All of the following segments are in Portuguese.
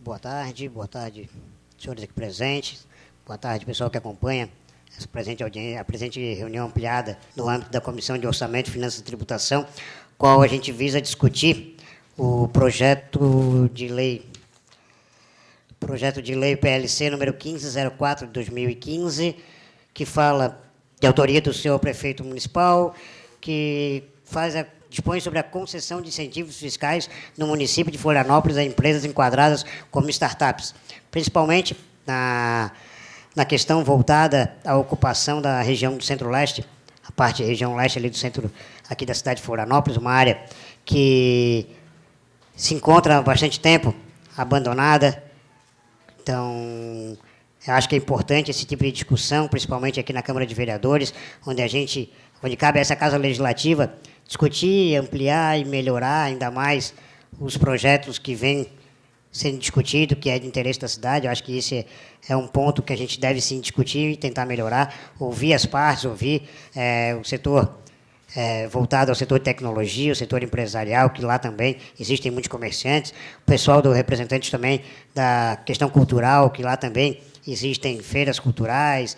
boa tarde, senhores aqui presentes, boa tarde, pessoal que acompanha essa a presente reunião ampliada no âmbito da Comissão de Orçamento, Finanças e Tributação, qual a gente visa discutir o projeto de lei PLC número 1504 de 2015, que fala de autoria do senhor prefeito municipal, que dispõe sobre a concessão de incentivos fiscais no município de Florianópolis a empresas enquadradas como startups, principalmente na questão voltada à ocupação da região do Centro-Leste, a parte da região leste ali do centro aqui da cidade de Florianópolis, uma área que se encontra há bastante tempo abandonada. Então, eu acho que é importante esse tipo de discussão, principalmente aqui na Câmara de Vereadores, onde cabe a essa Casa Legislativa discutir, ampliar e melhorar ainda mais os projetos que vêm sendo discutidos, que é de interesse da cidade. Eu acho que esse é um ponto que a gente deve sim discutir e tentar melhorar, ouvir as partes, ouvir o setor voltado ao setor de tecnologia, o setor empresarial, que lá também existem muitos comerciantes, o pessoal do representante também da questão cultural, que lá também existem feiras culturais,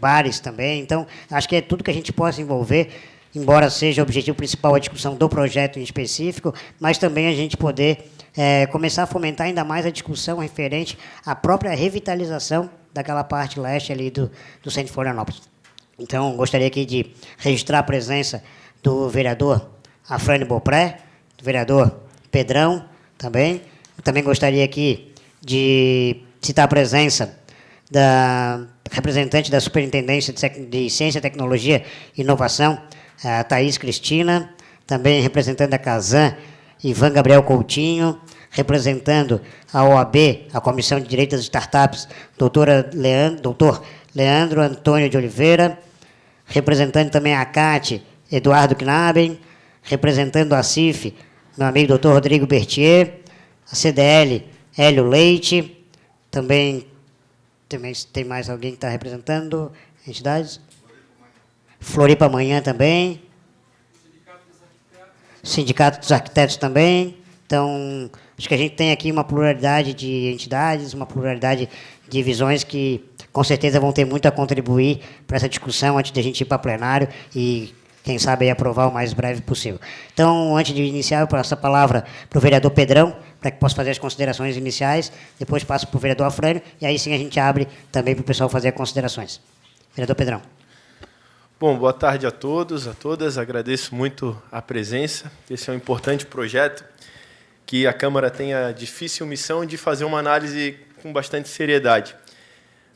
bares também. Então, acho que é tudo que a gente possa envolver, embora seja o objetivo principal a discussão do projeto em específico, mas também a gente poder começar a fomentar ainda mais a discussão referente à própria revitalização daquela parte leste ali do centro de Florianópolis. Então, gostaria aqui de registrar a presença do vereador Afrânio Beaupré, do vereador Pedrão também. Também gostaria aqui de citar a presença da representante da Superintendência de Ciência, Tecnologia e Inovação, a Thaís Cristina, também representando a Casan, Ivan Gabriel Coutinho, representando a OAB, a Comissão de Direito das Startups, doutor Leandro Antônio de Oliveira, representando também a CAT, Eduardo Knaben, representando a CIF, meu amigo doutor Rodrigo Bertier, a CDL, Hélio Leite, também tem mais alguém que está representando entidades? Floripa Amanhã também. Sindicato dos Arquitetos também. Então, acho que a gente tem aqui uma pluralidade de entidades, uma pluralidade de visões que, com certeza, vão ter muito a contribuir para essa discussão antes de a gente ir para plenário e, quem sabe, aí, aprovar o mais breve possível. Então, antes de iniciar, eu passo a palavra para o vereador Pedrão, para que possa fazer as considerações iniciais, depois passo para o vereador Afrânio, e aí sim a gente abre também para o pessoal fazer as considerações. Vereador Pedrão. Bom, boa tarde a todos, a todas. Agradeço muito a presença. Esse é um importante projeto que a Câmara tem a difícil missão de fazer uma análise com bastante seriedade.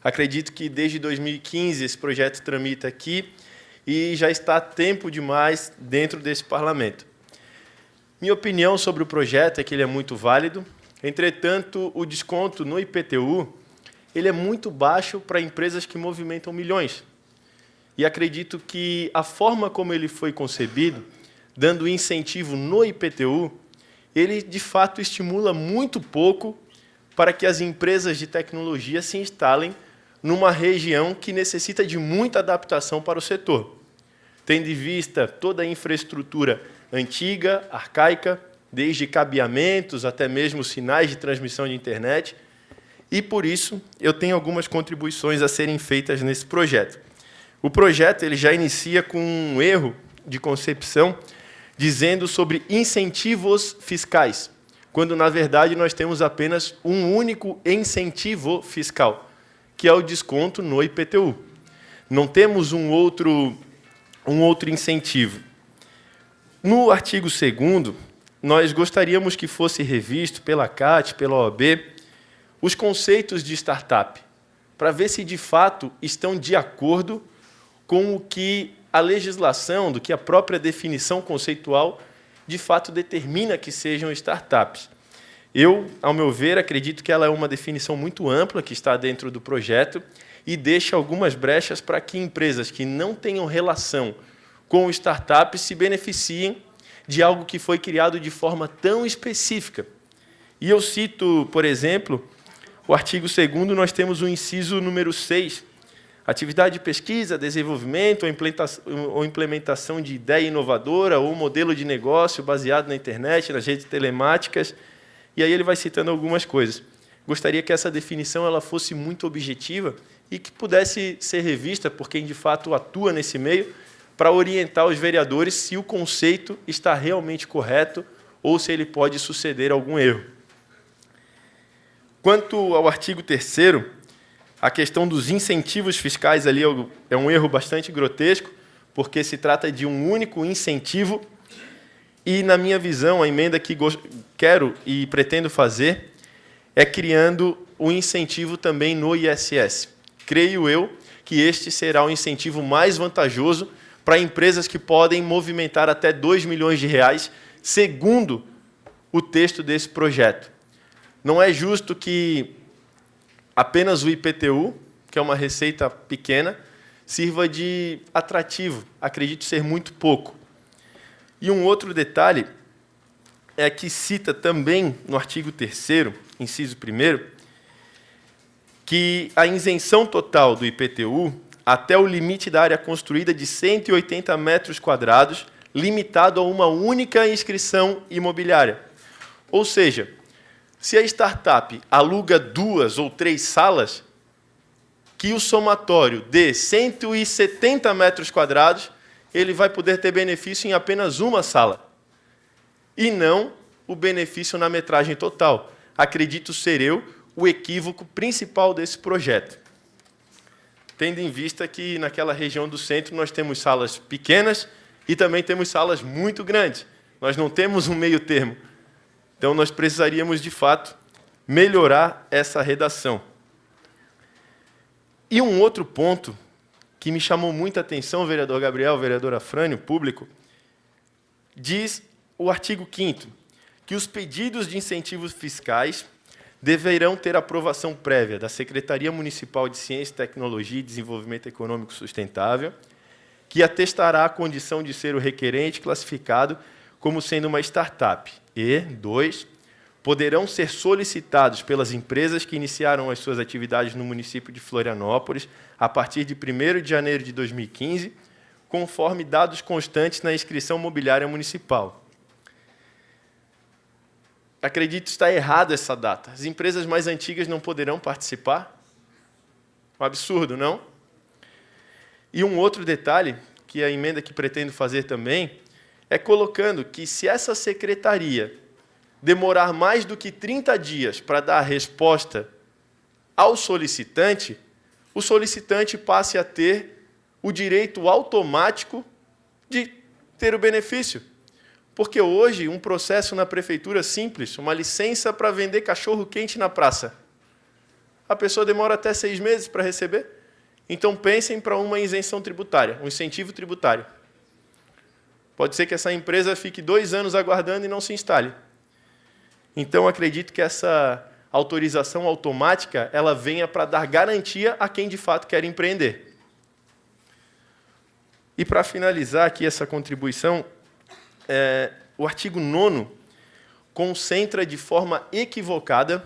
Acredito que desde 2015 esse projeto tramita aqui e já está tempo demais dentro desse parlamento. Minha opinião sobre o projeto é que ele é muito válido. Entretanto, o desconto no IPTU ele é muito baixo para empresas que movimentam milhões. E acredito que a forma como ele foi concebido, dando incentivo no IPTU, ele, de fato, estimula muito pouco para que as empresas de tecnologia se instalem numa região que necessita de muita adaptação para o setor, tendo em vista toda a infraestrutura antiga, arcaica, desde cabeamentos até mesmo sinais de transmissão de internet, e, por isso, eu tenho algumas contribuições a serem feitas nesse projeto. O projeto ele já inicia com um erro de concepção, dizendo sobre incentivos fiscais, quando, na verdade, nós temos apenas um único incentivo fiscal, que é o desconto no IPTU. Não temos um outro incentivo. No artigo 2º, nós gostaríamos que fosse revisto pela CAT, pela OAB, os conceitos de startup, para ver se, de fato, estão de acordo com o que a legislação, do que a própria definição conceitual, de fato, determina que sejam startups. Eu, ao meu ver, acredito que ela é uma definição muito ampla que está dentro do projeto e deixa algumas brechas para que empresas que não tenham relação com startups se beneficiem de algo que foi criado de forma tão específica. E eu cito, por exemplo, o artigo 2º, nós temos o inciso número 6, atividade de pesquisa, desenvolvimento ou implementação de ideia inovadora ou modelo de negócio baseado na internet, nas redes telemáticas, E aí ele vai citando algumas coisas. Gostaria que essa definição ela fosse muito objetiva e que pudesse ser revista por quem, de fato, atua nesse meio, para orientar os vereadores se o conceito está realmente correto ou se ele pode suceder algum erro. Quanto ao artigo 3º, a questão dos incentivos fiscais ali é um erro bastante grotesco, porque se trata de um único incentivo e, na minha visão, a emenda que quero e pretendo fazer é criando um incentivo também no ISS. Creio eu que este será o incentivo mais vantajoso para empresas que podem movimentar até R$2 milhões, segundo o texto desse projeto. Não é justo que apenas o IPTU, que é uma receita pequena, sirva de atrativo. Acredito ser muito pouco. E um outro detalhe é que cita também no artigo 3º, inciso 1º, que a isenção total do IPTU até o limite da área construída de 180 metros quadrados, limitado a uma única inscrição imobiliária. Ou seja, se a startup aluga 2 ou 3 salas, que o somatório de 170 metros quadrados, ele vai poder ter benefício em apenas uma sala, e não o benefício na metragem total. Acredito ser eu o equívoco principal desse projeto, tendo em vista que naquela região do centro nós temos salas pequenas e também temos salas muito grandes. Nós não temos um meio termo. Então, nós precisaríamos, de fato, melhorar essa redação. E um outro ponto que me chamou muita atenção, vereador Gabriel, vereadora Frânio, público, diz o artigo 5º, que os pedidos de incentivos fiscais deverão ter aprovação prévia da Secretaria Municipal de Ciência, Tecnologia e Desenvolvimento Econômico Sustentável, que atestará a condição de ser o requerente classificado como sendo uma startup. E, 2, poderão ser solicitados pelas empresas que iniciaram as suas atividades no município de Florianópolis a partir de 1º de janeiro de 2015, conforme dados constantes na inscrição mobiliária municipal. Acredito estar errada essa data. As empresas mais antigas não poderão participar? Um absurdo, não? E um outro detalhe, que a emenda que pretendo fazer também, é colocando que se essa secretaria demorar mais do que 30 dias para dar a resposta ao solicitante, o solicitante passe a ter o direito automático de ter o benefício. Porque hoje, um processo na prefeitura simples, uma licença para vender cachorro-quente na praça, a pessoa demora até 6 meses para receber. Então, pensem para uma isenção tributária, um incentivo tributário. Pode ser que essa empresa fique 2 anos aguardando e não se instale. Então, acredito que essa autorização automática ela venha para dar garantia a quem, de fato, quer empreender. E, para finalizar aqui essa contribuição, o artigo 9º concentra de forma equivocada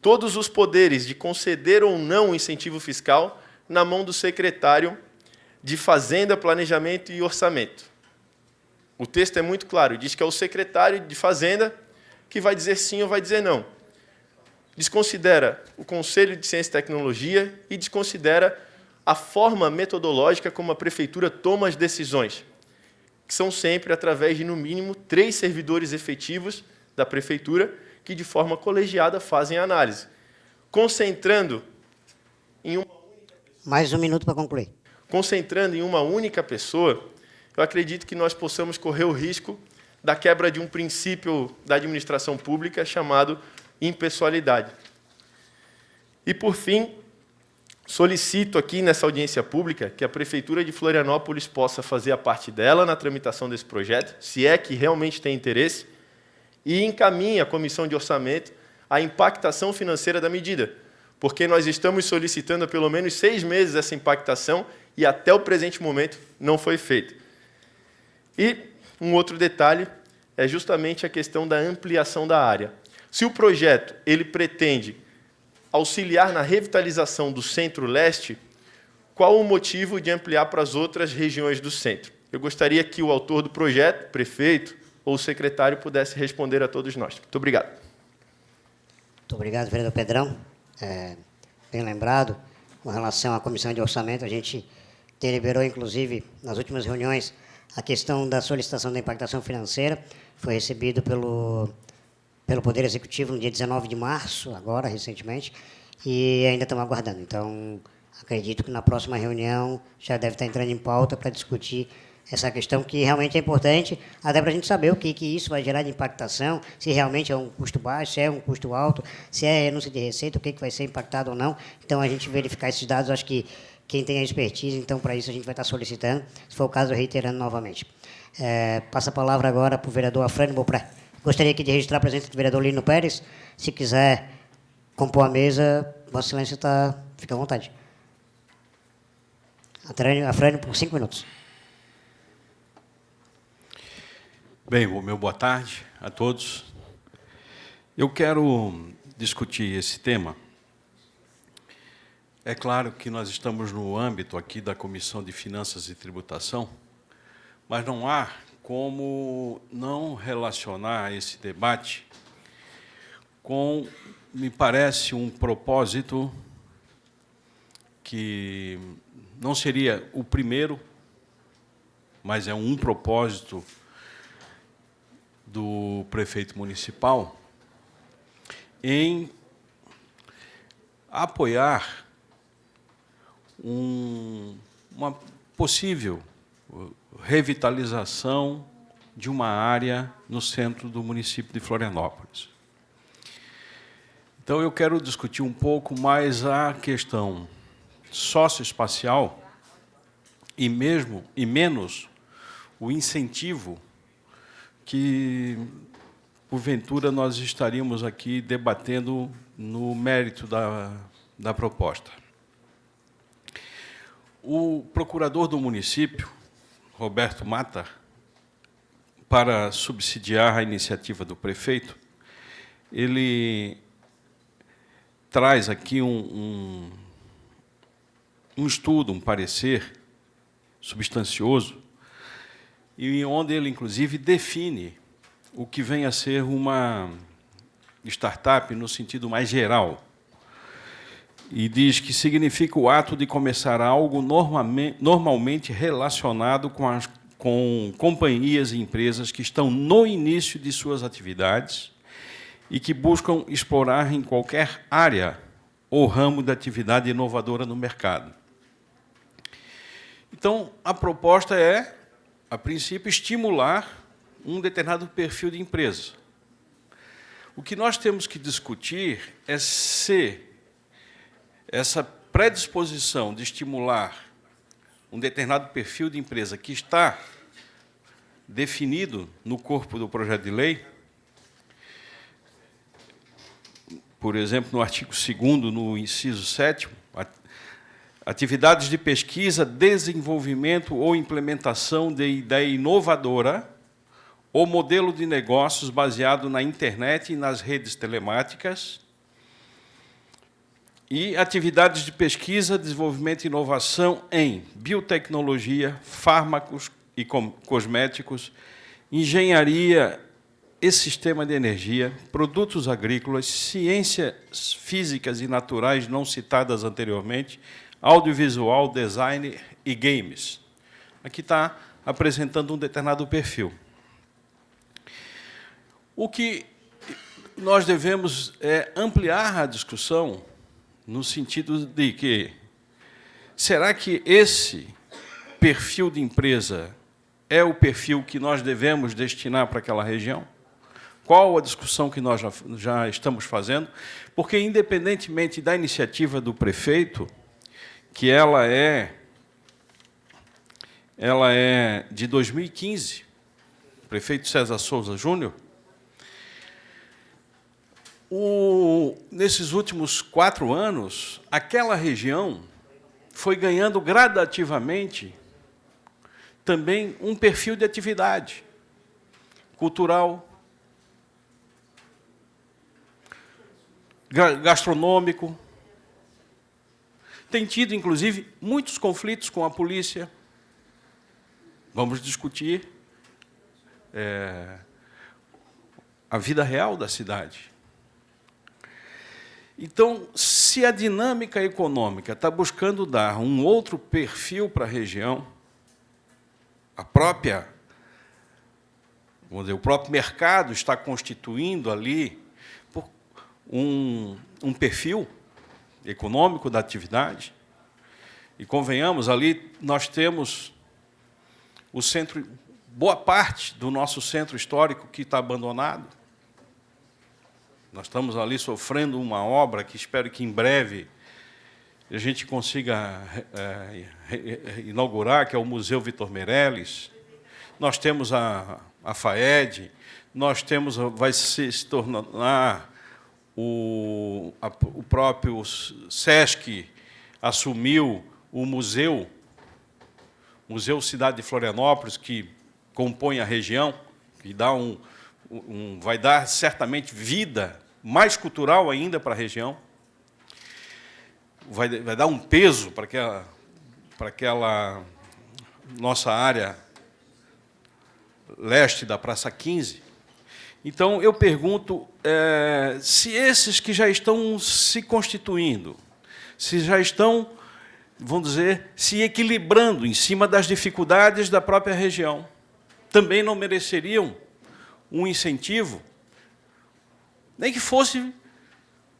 todos os poderes de conceder ou não o incentivo fiscal na mão do secretário de Fazenda, Planejamento e Orçamento. O texto é muito claro, diz que é o secretário de Fazenda que vai dizer sim ou vai dizer não. Desconsidera o Conselho de Ciência e Tecnologia e desconsidera a forma metodológica como a prefeitura toma as decisões, que são sempre através de, no mínimo, 3 servidores efetivos da prefeitura que, de forma colegiada, fazem a análise. Concentrando em uma única pessoa, mais 1 minuto para concluir. Concentrando em uma única pessoa, eu acredito que nós possamos correr o risco da quebra de um princípio da administração pública chamado impessoalidade. E, por fim, solicito aqui nessa audiência pública que a Prefeitura de Florianópolis possa fazer a parte dela na tramitação desse projeto, se é que realmente tem interesse, e encaminhe à Comissão de Orçamento a impactação financeira da medida, porque nós estamos solicitando há pelo menos 6 meses essa impactação e até o presente momento não foi feito. E um outro detalhe é justamente a questão da ampliação da área. Se o projeto ele pretende auxiliar na revitalização do Centro-Leste, qual o motivo de ampliar para as outras regiões do centro? Eu gostaria que o autor do projeto, prefeito ou o secretário pudesse responder a todos nós. Muito obrigado. Muito obrigado, vereador Pedrão. Bem lembrado, com relação à comissão de orçamento, a gente deliberou, inclusive, nas últimas reuniões, a questão da solicitação da impactação financeira. Foi recebido pelo Poder Executivo no dia 19 de março, agora, recentemente, e ainda estamos aguardando. Então, acredito que na próxima reunião já deve estar entrando em pauta para discutir essa questão, que realmente é importante, até para a gente saber o que isso vai gerar de impactação, se realmente é um custo baixo, se é um custo alto, se é renúncia de receita, o que vai ser impactado ou não. Então, a gente verificar esses dados, acho que quem tem a expertise, então, para isso, a gente vai estar solicitando, se for o caso, reiterando novamente. Passa a palavra agora para o vereador Afrânio Beaupré. Gostaria aqui de registrar a presença do vereador Lino Pérez. Se quiser compor a mesa, Vossa Excelência fica à vontade. Afrânio, por 5 minutos. Bem, meu boa tarde a todos. Eu quero discutir esse tema. É claro que nós estamos no âmbito aqui da Comissão de Finanças e Tributação, mas não há como não relacionar esse debate com, me parece, um propósito que não seria o primeiro, mas é um propósito do prefeito municipal em apoiar uma possível revitalização de uma área no centro do município de Florianópolis. Então, eu quero discutir um pouco mais a questão socioespacial e menos o incentivo que, porventura, nós estaríamos aqui debatendo no mérito da proposta. O procurador do município, Roberto Mata, para subsidiar a iniciativa do prefeito, ele traz aqui um estudo, um parecer substancioso, e onde ele, inclusive, define o que vem a ser uma startup no sentido mais geral. E diz que significa o ato de começar algo normalmente relacionado com companhias e empresas que estão no início de suas atividades e que buscam explorar em qualquer área ou ramo da atividade inovadora no mercado. Então, a proposta é, a princípio, estimular um determinado perfil de empresa. O que nós temos que discutir é se essa predisposição de estimular um determinado perfil de empresa que está definido no corpo do projeto de lei, por exemplo, no artigo 2º, no inciso 7º, atividades de pesquisa, desenvolvimento ou implementação de ideia inovadora ou modelo de negócios baseado na internet e nas redes telemáticas, e atividades de pesquisa, desenvolvimento e inovação em biotecnologia, fármacos e cosméticos, engenharia e sistema de energia, produtos agrícolas, ciências físicas e naturais não citadas anteriormente, audiovisual, design e games. Aqui está apresentando um determinado perfil. O que nós devemos é ampliar a discussão no sentido de que, será que esse perfil de empresa é o perfil que nós devemos destinar para aquela região? Qual a discussão que nós já estamos fazendo? Porque, independentemente da iniciativa do prefeito, que ela é de 2015, o prefeito César Souza Júnior, nesses últimos 4 anos, aquela região foi ganhando gradativamente também um perfil de atividade cultural, gastronômico. Tem tido, inclusive, muitos conflitos com a polícia. Vamos discutir a vida real da cidade. Então, se a dinâmica econômica está buscando dar um outro perfil para a região, a própria, vamos dizer, o próprio mercado está constituindo ali um perfil econômico da atividade, e convenhamos, ali nós temos o centro, boa parte do nosso centro histórico que está abandonado. Nós estamos ali sofrendo uma obra que espero que em breve a gente consiga inaugurar, que é o Museu Vitor Meirelles. Nós temos a FAED, nós temos, vai se tornar o próprio SESC assumiu o Museu Cidade de Florianópolis, que compõe a região, que dá vai dar certamente vida mais cultural ainda para a região, vai dar um peso para aquela nossa área leste da Praça 15. Então, eu pergunto se esses que já estão se constituindo, se já estão, vamos dizer, se equilibrando em cima das dificuldades da própria região, também não mereceriam um incentivo, nem que fosse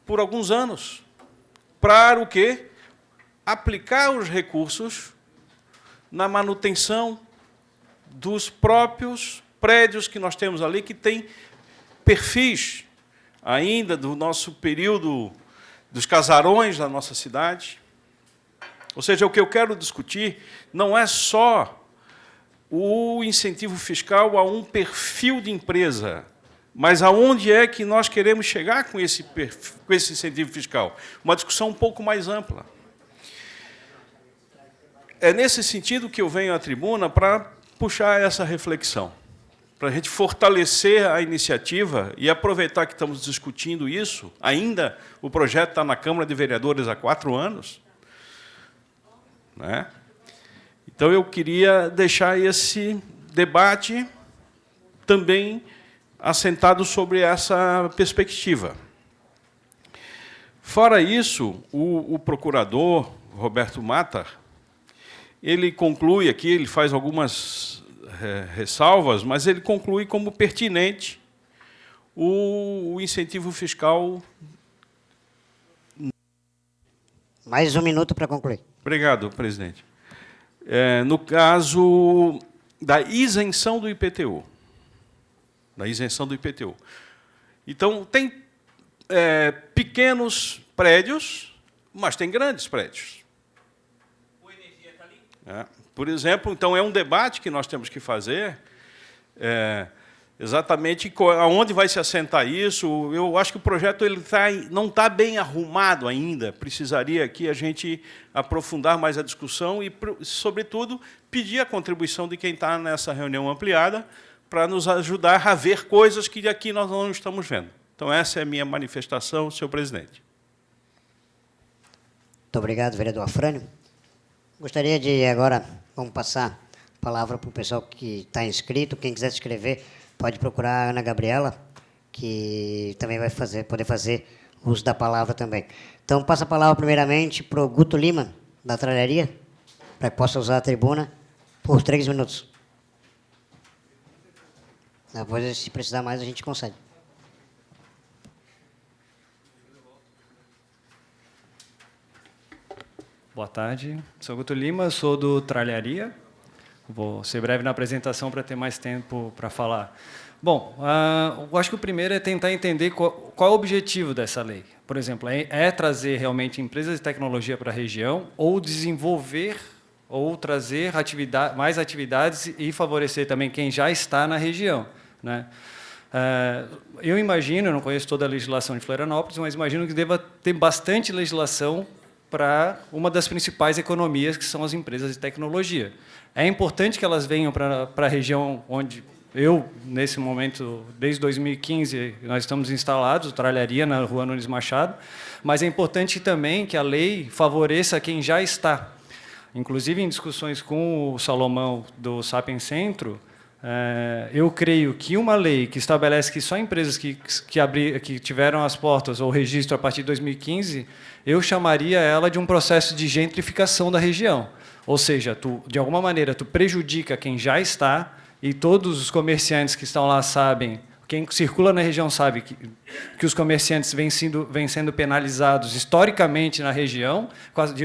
por alguns anos, para o quê? Aplicar os recursos na manutenção dos próprios prédios que nós temos ali, que têm perfis ainda do nosso período dos casarões da nossa cidade. Ou seja, o que eu quero discutir não é só o incentivo fiscal a um perfil de empresa, mas aonde é que nós queremos chegar com esse incentivo fiscal? Uma discussão um pouco mais ampla. É nesse sentido que eu venho à tribuna para puxar essa reflexão, para a gente fortalecer a iniciativa e aproveitar que estamos discutindo isso, ainda o projeto está na Câmara de Vereadores há 4 anos, né? Então, eu queria deixar esse debate também assentado sobre essa perspectiva. Fora isso, o procurador, Roberto Matar, ele conclui aqui, ele faz algumas ressalvas, mas ele conclui como pertinente o incentivo fiscal. Mais 1 minuto para concluir. Obrigado, presidente. No caso da isenção do IPTU. Da isenção do IPTU. Então, tem pequenos prédios, mas tem grandes prédios. O energia está ali? Por exemplo, então, é um debate que nós temos que fazer, exatamente aonde vai se assentar isso. Eu acho que o projeto não está bem arrumado ainda. Precisaria aqui a gente aprofundar mais a discussão e, sobretudo, pedir a contribuição de quem está nessa reunião ampliada para nos ajudar a ver coisas que aqui nós não estamos vendo. Então, essa é a minha manifestação, senhor presidente. Muito obrigado, vereador Afrânio. Gostaria de, agora, vamos passar a palavra para o pessoal que está inscrito. Quem quiser se inscrever, pode procurar a Ana Gabriela, que também vai poder fazer uso da palavra também. Então, passa a palavra, primeiramente, para o Guto Lima, da Tralharia, para que possa usar a tribuna por 3 minutos. Depois, se precisar mais, a gente consegue. Boa tarde, sou Guto Lima, sou do Tralharia. Vou ser breve na apresentação para ter mais tempo para falar. Bom, eu acho que o primeiro é tentar entender qual é o objetivo dessa lei. Por exemplo, é trazer realmente empresas de tecnologia para a região ou desenvolver ou trazer mais atividades e favorecer também quem já está na região, né? Eu imagino, eu não conheço toda a legislação de Florianópolis, mas imagino que deva ter bastante legislação para uma das principais economias, que são as empresas de tecnologia. É importante que elas venham para a região onde nesse momento, desde 2015, nós estamos instalados, Tralharia, na Rua Nunes Machado, mas é importante também que a lei favoreça quem já está. Inclusive, em discussões com o Salomão do Sapiens Centro, eu creio que uma lei que estabelece que só empresas que tiveram as portas ou registro a partir de 2015, eu chamaria ela de um processo de gentrificação da região. Ou seja, de alguma maneira, tu prejudica quem já está, e todos os comerciantes que estão lá sabem, quem circula na região sabe que os comerciantes vêm sendo penalizados historicamente na região,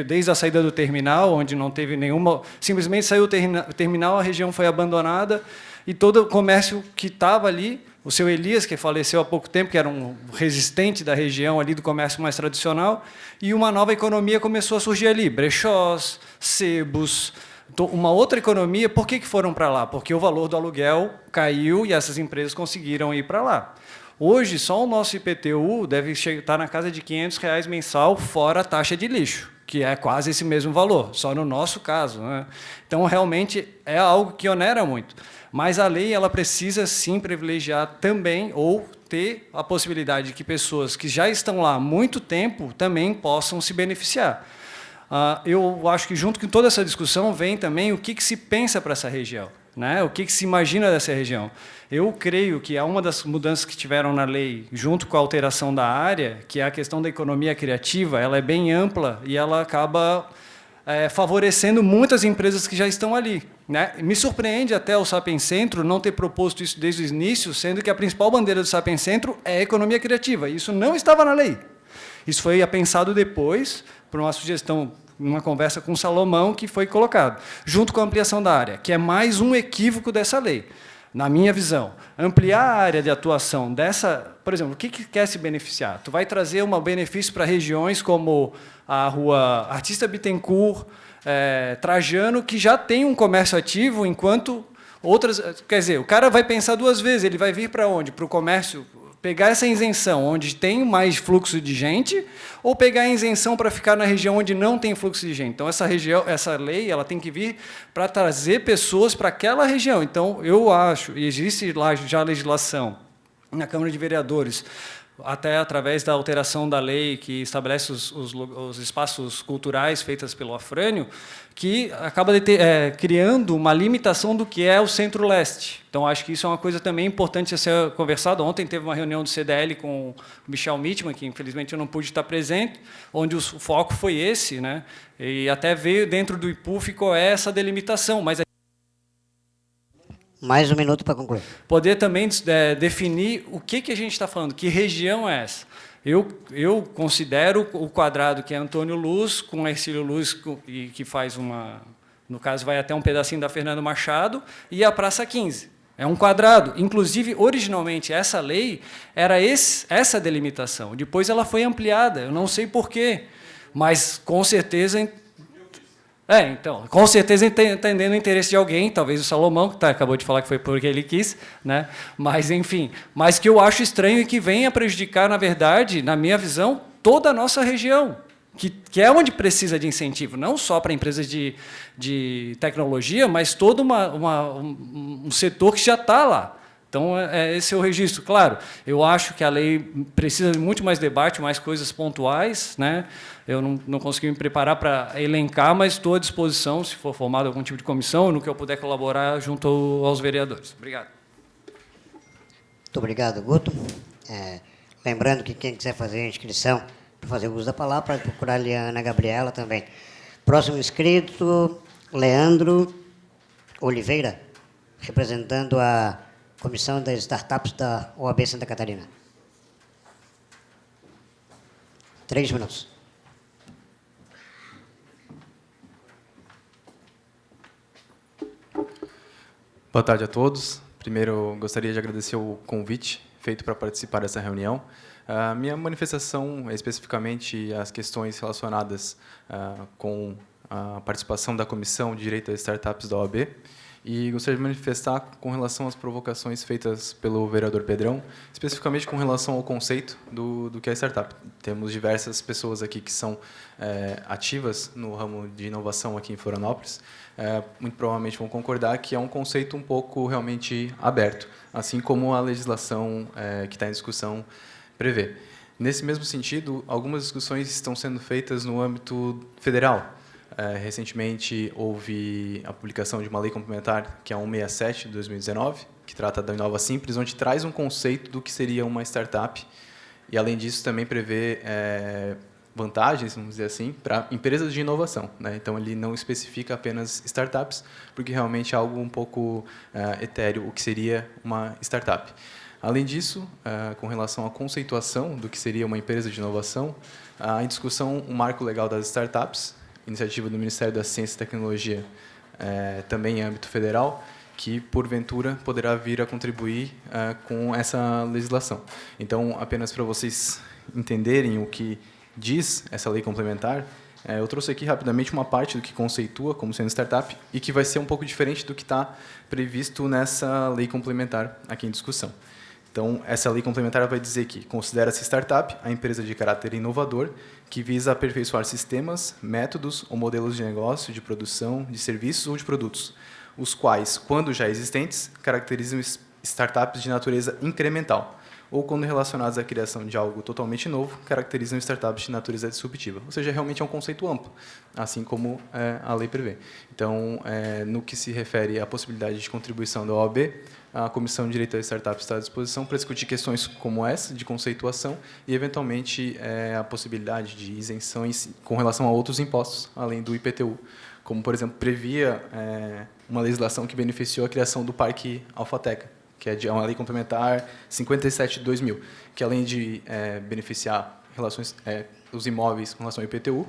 desde a saída do terminal, onde não teve nenhuma... Simplesmente saiu o terminal, a região foi abandonada, e todo o comércio que estava ali, o seu Elias, que faleceu há pouco tempo, que era um resistente da região ali do comércio mais tradicional, e uma nova economia começou a surgir ali, brechós, sebos... Uma outra economia, por que foram para lá? Porque o valor do aluguel caiu e essas empresas conseguiram ir para lá. Hoje, só o nosso IPTU deve estar na casa de R$500 mensal, fora a taxa de lixo, que é quase esse mesmo valor, só no nosso caso, né? Então, realmente, é algo que onera muito. Mas a lei ela precisa, sim, privilegiar também, ou ter a possibilidade de que pessoas que já estão lá há muito tempo também possam se beneficiar. Eu acho que, junto com toda essa discussão, vem também o que se pensa para essa região, né? O que se imagina dessa região. Eu creio que uma das mudanças que tiveram na lei, junto com a alteração da área, que é a questão da economia criativa, ela é bem ampla e ela acaba favorecendo muitas empresas que já estão ali, né? Me surpreende até o Sapiens Centro não ter proposto isso desde o início, sendo que a principal bandeira do Sapiens Centro é a economia criativa. Isso não estava na lei. Isso foi pensado depois, por uma sugestão, numa conversa com o Salomão, que foi colocado, junto com a ampliação da área, que é mais um equívoco dessa lei. Na minha visão, ampliar a área de atuação dessa... Por exemplo, o que quer se beneficiar? Tu vai trazer um benefício para regiões como a rua Artista Bittencourt, Trajano, que já tem um comércio ativo, enquanto outras... Quer dizer, o cara vai pensar duas vezes, ele vai vir para onde? Para o comércio... Pegar essa isenção onde tem mais fluxo de gente, ou pegar a isenção para ficar na região onde não tem fluxo de gente. Então, essa lei ela tem que vir para trazer pessoas para aquela região. Então, eu acho, e existe lá já legislação na Câmara de Vereadores, até através da alteração da lei que estabelece os espaços culturais feitas pelo Afrânio, que acaba criando uma limitação do que é o Centro-Leste. Então, acho que isso é uma coisa também importante a ser conversada. Ontem teve uma reunião do CDL com o Michel Mitman, que infelizmente eu não pude estar presente, onde o foco foi esse, né? E até veio dentro do IPU ficou essa delimitação, mas mais um minuto para concluir. Poder também definir o que a gente está falando, que região é essa. Eu considero o quadrado que é Antônio Luz, com Ercílio Luz, e que faz uma... No caso, vai até um pedacinho da Fernando Machado, e a Praça 15. É um quadrado. Inclusive, originalmente, essa lei era essa delimitação. Depois ela foi ampliada, eu não sei porquê, mas, com certeza... então, com certeza entendendo o interesse de alguém, talvez o Salomão, que acabou de falar que foi porque ele quis, né? Mas, enfim, mas que eu acho estranho e que venha prejudicar, na verdade, na minha visão, toda a nossa região, que é onde precisa de incentivo, não só para empresas de tecnologia, mas todo um setor que já está lá. Então, esse é o registro. Claro, eu acho que a lei precisa de muito mais debate, mais coisas pontuais, né? Eu não consegui me preparar para elencar, mas estou à disposição, se for formado algum tipo de comissão, no que eu puder colaborar junto aos vereadores. Obrigado. Muito obrigado, Guto. Lembrando que quem quiser fazer a inscrição para fazer uso da palavra, pode procurar ali a Ana Gabriela também. Próximo inscrito, Leandro Oliveira, representando a Comissão das Startups da OAB Santa Catarina. 3 minutos. Boa tarde a todos. Primeiro, gostaria de agradecer o convite feito para participar dessa reunião. A minha manifestação é especificamente as questões relacionadas com a participação da Comissão de Direito às Startups da OAB, e gostaria de manifestar com relação às provocações feitas pelo vereador Pedrão, especificamente com relação ao conceito do que é startup. Temos diversas pessoas aqui que são ativas no ramo de inovação aqui em Florianópolis, muito provavelmente vão concordar que é um conceito um pouco realmente aberto, assim como a legislação que está em discussão prevê. Nesse mesmo sentido, algumas discussões estão sendo feitas no âmbito federal, Recentemente, houve a publicação de uma lei complementar, que é a 167, de 2019, que trata da Inova Simples, onde traz um conceito do que seria uma startup. E, além disso, também prevê vantagens, vamos dizer assim, para empresas de inovação, né? Então, ele não especifica apenas startups, porque realmente é algo um pouco etéreo, o que seria uma startup. Além disso, com relação à conceituação do que seria uma empresa de inovação, em discussão o marco legal das startups, iniciativa do Ministério da Ciência e Tecnologia, também em âmbito federal, que, porventura, poderá vir a contribuir com essa legislação. Então, apenas para vocês entenderem o que diz essa lei complementar, eu trouxe aqui rapidamente uma parte do que conceitua como sendo startup e que vai ser um pouco diferente do que está previsto nessa lei complementar aqui em discussão. Então, essa lei complementar vai dizer que considera-se startup a empresa de caráter inovador que visa aperfeiçoar sistemas, métodos ou modelos de negócio, de produção, de serviços ou de produtos, os quais, quando já existentes, caracterizam startups de natureza incremental, ou quando relacionados à criação de algo totalmente novo, caracterizam startups de natureza disruptiva. Ou seja, realmente é um conceito amplo, assim como a lei prevê. Então, no que se refere à possibilidade de contribuição da OAB, a Comissão de Direito das Startups está à disposição para discutir questões como essa, de conceituação, e, eventualmente, a possibilidade de isenções com relação a outros impostos, além do IPTU, como, por exemplo, previa uma legislação que beneficiou a criação do Parque Alphateca, que é uma lei complementar 57 de 2000, que, além de beneficiar os imóveis com relação ao IPTU,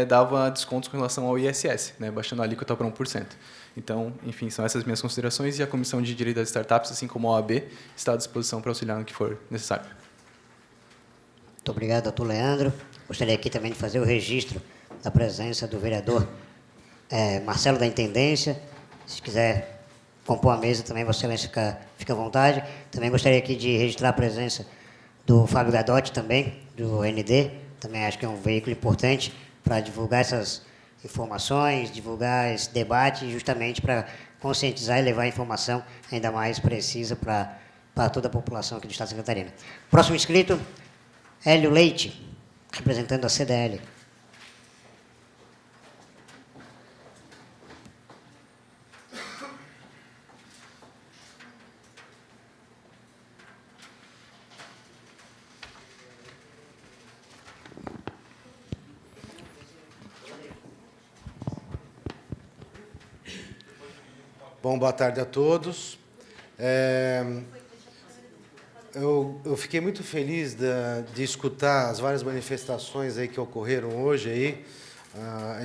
dava descontos com relação ao ISS, né, baixando a alíquota para 1%. Então, enfim, são essas minhas considerações, e a Comissão de Direito das Startups, assim como a OAB, está à disposição para auxiliar no que for necessário. Muito obrigado, doutor Leandro. Gostaria aqui também de fazer o registro da presença do vereador Marcelo da Intendência. Se quiser compor a mesa também, Vossa Excelência fica à vontade. Também gostaria aqui de registrar a presença do Fábio Gadotti também, do ND. Também acho que é um veículo importante para divulgar essas informações, divulgar esse debate, justamente para conscientizar e levar a informação ainda mais precisa para toda a população aqui do Estado de Santa Catarina. Próximo inscrito, Hélio Leite, representando a CDL. Bom, boa tarde a todos. Eu fiquei muito feliz de escutar as várias manifestações aí que ocorreram hoje, aí,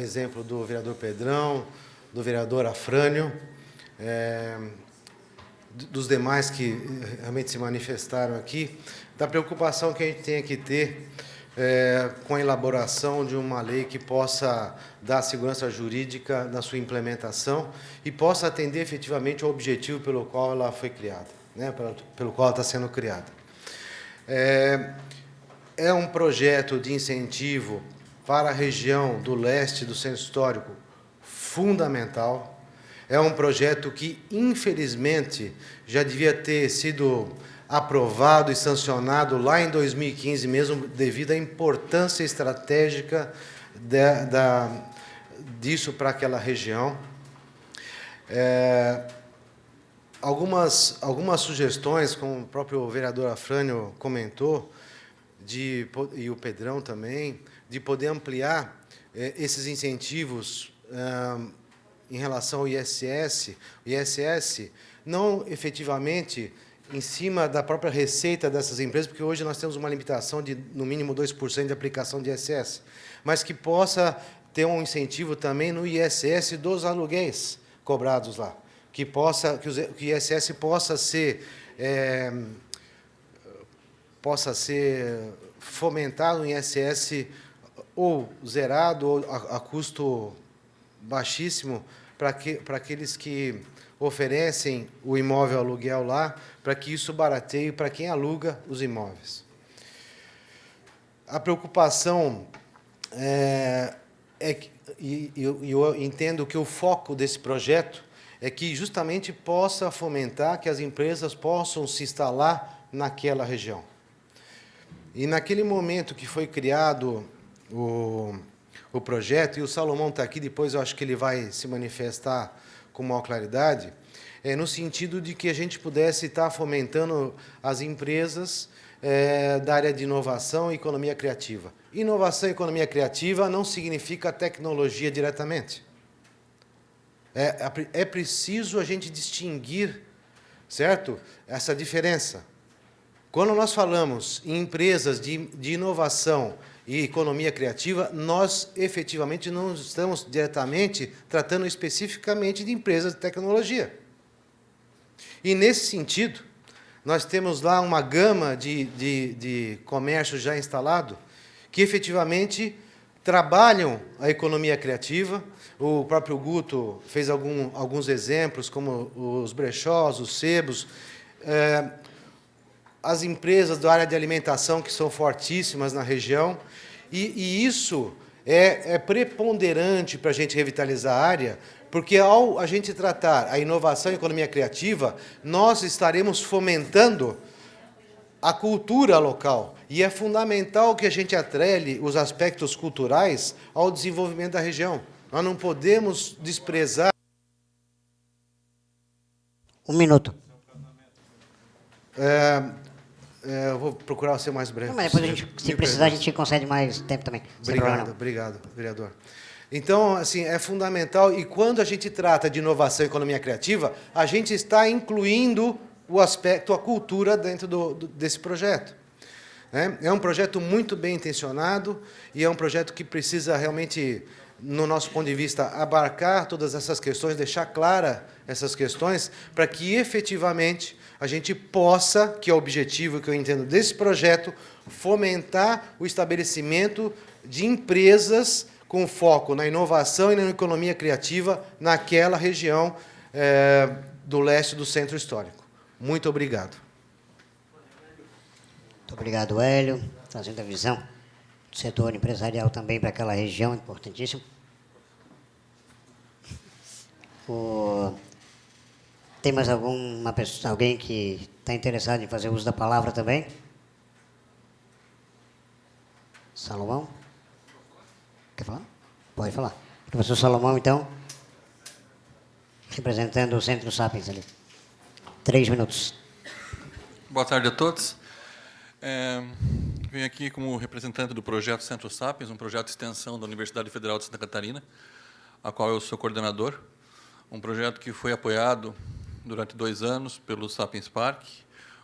exemplo do vereador Pedrão, do vereador Afrânio, dos demais que realmente se manifestaram aqui, da preocupação que a gente tem que ter com a elaboração de uma lei que possa dar segurança jurídica na sua implementação e possa atender efetivamente ao objetivo pelo qual ela foi criada, né, pelo qual ela está sendo criada. É um projeto de incentivo para a região do leste do centro histórico fundamental. É um projeto que, infelizmente, já devia ter sido aprovado e sancionado lá em 2015 mesmo, devido à importância estratégica disso para aquela região. Algumas sugestões, como o próprio vereador Afrânio comentou, e o Pedrão também, de poder ampliar esses incentivos em relação ao ISS. O ISS não efetivamente em cima da própria receita dessas empresas, porque hoje nós temos uma limitação de, no mínimo, 2% de aplicação de ISS, mas que possa ter um incentivo também no ISS dos aluguéis cobrados lá, que o ISS possa ser fomentado, um ISS ou zerado, ou a custo baixíssimo, para aqueles que oferecem o imóvel aluguel lá, para que isso barateie para quem aluga os imóveis. A preocupação eu entendo que o foco desse projeto é que justamente possa fomentar que as empresas possam se instalar naquela região. E naquele momento que foi criado o projeto, e o Salomão está aqui, depois eu acho que ele vai se manifestar com maior claridade, no sentido de que a gente pudesse estar fomentando as empresas da área de inovação e economia criativa. Inovação e economia criativa não significa tecnologia diretamente. É preciso a gente distinguir, certo? Essa diferença. Quando nós falamos em empresas de inovação e economia criativa, nós efetivamente não estamos diretamente tratando especificamente de empresas de tecnologia. E, nesse sentido, nós temos lá uma gama de comércio já instalado que efetivamente trabalham a economia criativa. O próprio Guto fez alguns exemplos, como os brechós, os sebos, as empresas da área de alimentação, que são fortíssimas na região, e isso é preponderante para a gente revitalizar a área, porque, ao a gente tratar a inovação e a economia criativa, nós estaremos fomentando a cultura local, e é fundamental que a gente atrele os aspectos culturais ao desenvolvimento da região. Nós não podemos desprezar... 1 minuto. Eu vou procurar ser mais breve. Não, mas depois, se precisar, a gente concede mais tempo também. Obrigado, vereador. Então, assim, é fundamental, e quando a gente trata de inovação e economia criativa, a gente está incluindo o aspecto, a cultura dentro desse projeto. É um projeto muito bem intencionado e é um projeto que precisa realmente, no nosso ponto de vista, abarcar todas essas questões, deixar clara essas questões, para que, efetivamente, a gente possa, que é o objetivo que eu entendo desse projeto, fomentar o estabelecimento de empresas com foco na inovação e na economia criativa naquela região do leste do centro histórico. Muito obrigado. Muito obrigado, Hélio, trazendo a visão do setor empresarial também para aquela região, importantíssimo. Tem mais alguma pessoa, alguém que está interessado em fazer uso da palavra também? Salomão? Quer falar? Pode falar. Professor Salomão, então, representando o Centro Sapiens ali. 3 minutos. Boa tarde a todos. Venho aqui como representante do projeto Centro Sapiens, um projeto de extensão da Universidade Federal de Santa Catarina, a qual eu sou coordenador. Um projeto que foi apoiado durante 2 anos pelo Sapiens Park,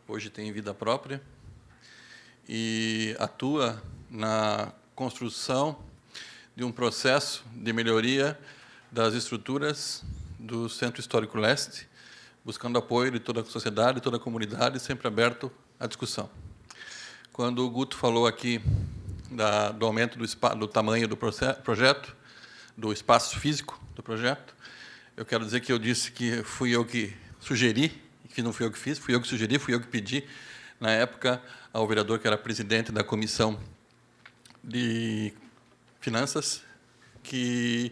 hoje tem vida própria, e atua na construção de um processo de melhoria das estruturas do Centro Histórico Leste, buscando apoio de toda a sociedade, toda a comunidade, sempre aberto à discussão. Quando o Guto falou aqui do aumento do tamanho do projeto, do espaço físico do projeto, eu quero dizer que eu disse que fui eu que sugeri, que não fui eu que fiz, fui eu que sugeri, fui eu que pedi, na época, ao vereador que era presidente da Comissão de Finanças, que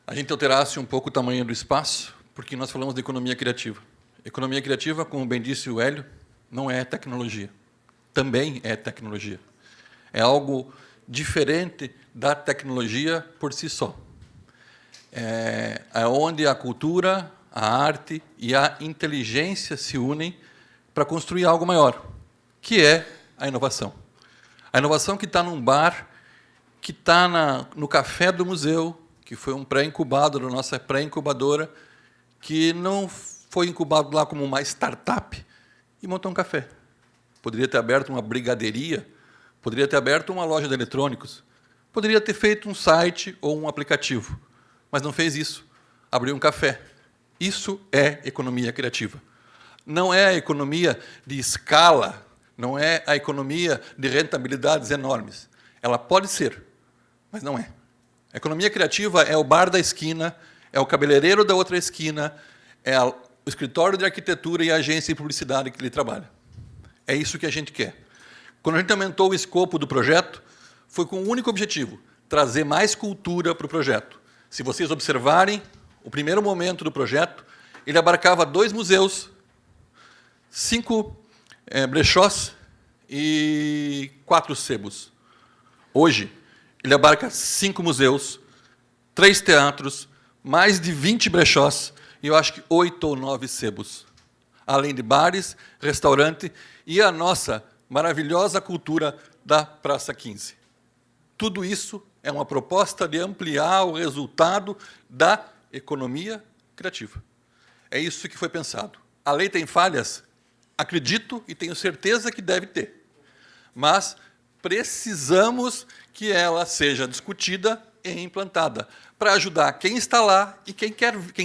a gente alterasse um pouco o tamanho do espaço, porque nós falamos de economia criativa. Economia criativa, como bem disse o Hélio, não é tecnologia. Também é tecnologia. É algo diferente da tecnologia por si só. É onde a cultura, a arte e a inteligência se unem para construir algo maior, que é a inovação. A inovação que está num bar, que está no café do museu, que foi um pré-incubado da nossa pré-incubadora, que não foi incubado lá como uma startup e montou um café. Poderia ter aberto uma brigadeiria, poderia ter aberto uma loja de eletrônicos, poderia ter feito um site ou um aplicativo, mas não fez isso. Abriu um café. Isso é economia criativa. Não é a economia de escala, não é a economia de rentabilidades enormes. Ela pode ser, mas não é. A economia criativa é o bar da esquina, é o cabeleireiro da outra esquina, é o escritório de arquitetura e a agência de publicidade que ele trabalha. É isso que a gente quer. Quando a gente aumentou o escopo do projeto, foi com o único objetivo, trazer mais cultura para o projeto. Se vocês observarem, o primeiro momento do projeto, ele abarcava 2 museus, 5 brechós e 4 sebos. Hoje, Ele abarca 5 museus, 3 teatros, mais de 20 brechós e eu acho que 8 ou 9 sebos. Além de bares, restaurante e a nossa maravilhosa cultura da Praça 15. Tudo isso é uma proposta de ampliar o resultado da economia criativa. É isso que foi pensado. A lei tem falhas? Acredito e tenho certeza que deve ter. Mas precisamos que ela seja discutida e implantada para ajudar quem está lá e quem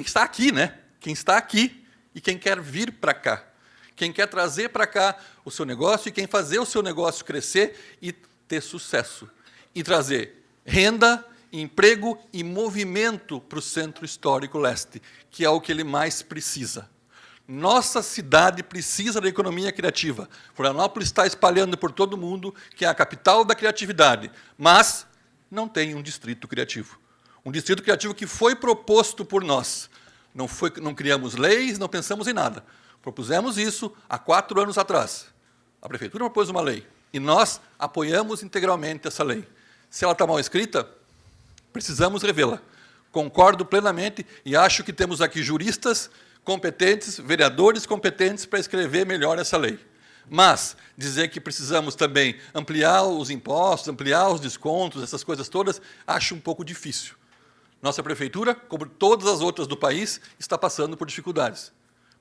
está aqui, né? Quem está aqui e quem quer vir para cá. Quem quer trazer para cá o seu negócio e quem fazer o seu negócio crescer e ter sucesso. E trazer renda, emprego e movimento para o Centro Histórico Leste, que é o que ele mais precisa. Nossa cidade precisa da economia criativa. Florianópolis está espalhando por todo mundo que é a capital da criatividade, mas não tem um distrito criativo. Um distrito criativo que foi proposto por nós. Não criamos leis, não pensamos em nada. Propusemos isso há 4 anos atrás. A prefeitura propôs uma lei e nós apoiamos integralmente essa lei. Se ela está mal escrita, precisamos revê-la. Concordo plenamente e acho que temos aqui juristas competentes, vereadores competentes para escrever melhor essa lei. Mas dizer que precisamos também ampliar os impostos, ampliar os descontos, essas coisas todas, acho um pouco difícil. Nossa prefeitura, como todas as outras do país, está passando por dificuldades.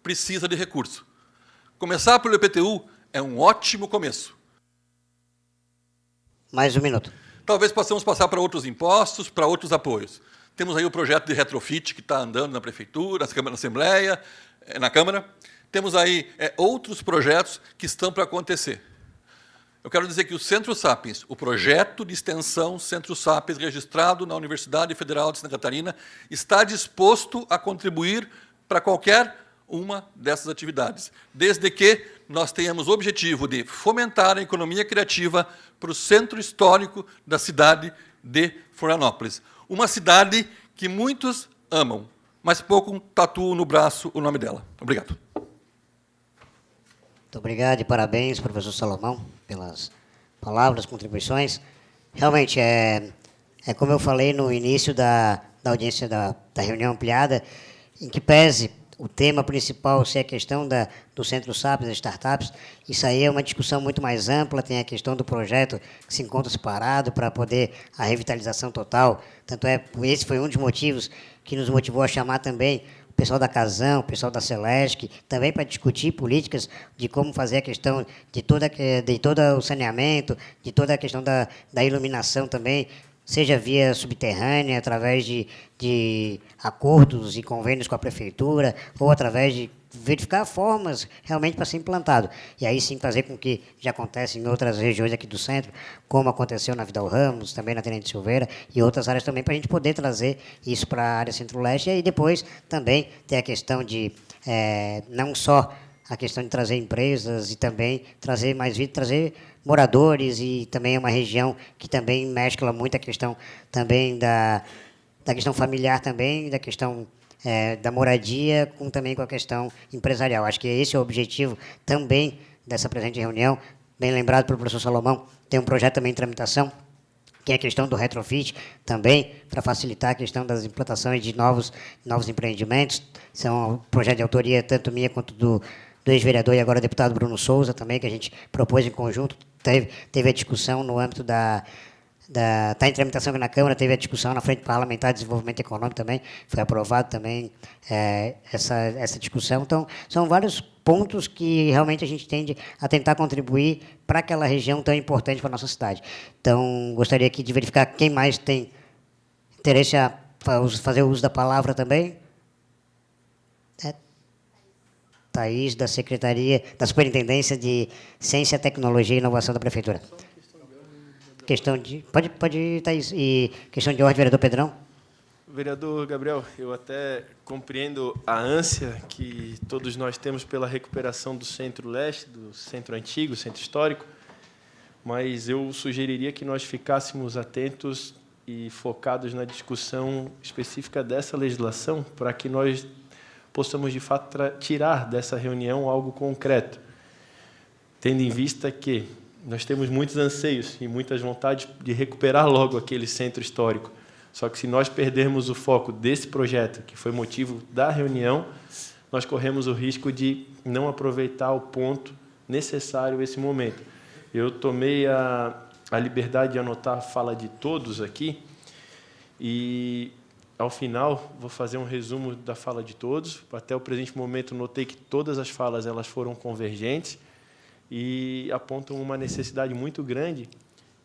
Precisa de recurso. Começar pelo IPTU é um ótimo começo. Mais um minuto. Talvez possamos passar para outros impostos, para outros apoios. Temos aí o projeto de retrofit que está andando na prefeitura, na Assembleia, na Câmara. Temos aí outros projetos que estão para acontecer. Eu quero dizer que o Centro Sapiens, o projeto de extensão Centro Sapiens registrado na Universidade Federal de Santa Catarina, está disposto a contribuir para qualquer uma dessas atividades, desde que nós tenhamos o objetivo de fomentar a economia criativa para o centro histórico da cidade de Florianópolis. Uma cidade que muitos amam, mas pouco tatuam no braço o nome dela. Obrigado. Muito obrigado e parabéns, professor Salomão, pelas palavras, contribuições. Realmente, é como eu falei no início da audiência da reunião ampliada, em que pese o tema principal ser a questão do Centro Sapiens, das startups, isso aí é uma discussão muito mais ampla, tem a questão do projeto que se encontra separado para poder a revitalização total. Tanto esse foi um dos motivos que nos motivou a chamar também o pessoal da Casam, o pessoal da Celesc, também para discutir políticas de como fazer a questão de todo o saneamento, de toda a questão da iluminação também, seja via subterrânea, através de acordos e convênios com a prefeitura, ou através de verificar formas realmente para ser implantado. E aí sim fazer com que já acontece em outras regiões aqui do centro, como aconteceu na Vidal Ramos, também na Tenente Silveira, e outras áreas também, para a gente poder trazer isso para a área centro-leste. E aí depois também tem a questão de, não só a questão de trazer empresas e também trazer mais vida, trazer moradores, e também é uma região que também mescla muito a questão também da questão familiar também, da questão da moradia, também com a questão empresarial. Acho que esse é o objetivo também dessa presente reunião. Bem lembrado pelo professor Salomão, tem um projeto também em tramitação, que é a questão do retrofit também, para facilitar a questão das implantações de novos empreendimentos. São um projeto de autoria tanto minha quanto do ex-vereador e agora deputado Bruno Souza também, que a gente propôs em conjunto. Teve a discussão no âmbito está em tramitação aqui na Câmara, teve a discussão na Frente Parlamentar de Desenvolvimento Econômico também, foi aprovado também essa discussão. Então, são vários pontos que realmente a gente tende a tentar contribuir para aquela região tão importante para a nossa cidade. Então, gostaria aqui de verificar quem mais tem interesse a fazer o uso da palavra também. Thaís, da Secretaria, da Superintendência de Ciência, Tecnologia e Inovação da Prefeitura. Questão de... Pode ir, Thaís. E questão de ordem, vereador Pedrão. Vereador Gabriel, eu até compreendo a ânsia que todos nós temos pela recuperação do Centro-Leste, do Centro Antigo, Centro Histórico, mas eu sugeriria que nós ficássemos atentos e focados na discussão específica dessa legislação, para que nós possamos, de fato, tirar dessa reunião algo concreto, tendo em vista que nós temos muitos anseios e muitas vontades de recuperar logo aquele centro histórico. Só que se nós perdermos o foco desse projeto, que foi motivo da reunião, nós corremos o risco de não aproveitar o ponto necessário esse momento. Eu tomei a liberdade de anotar a fala de todos aqui e, ao final, vou fazer um resumo da fala de todos. Até o presente momento, notei que todas as falas elas foram convergentes e apontam uma necessidade muito grande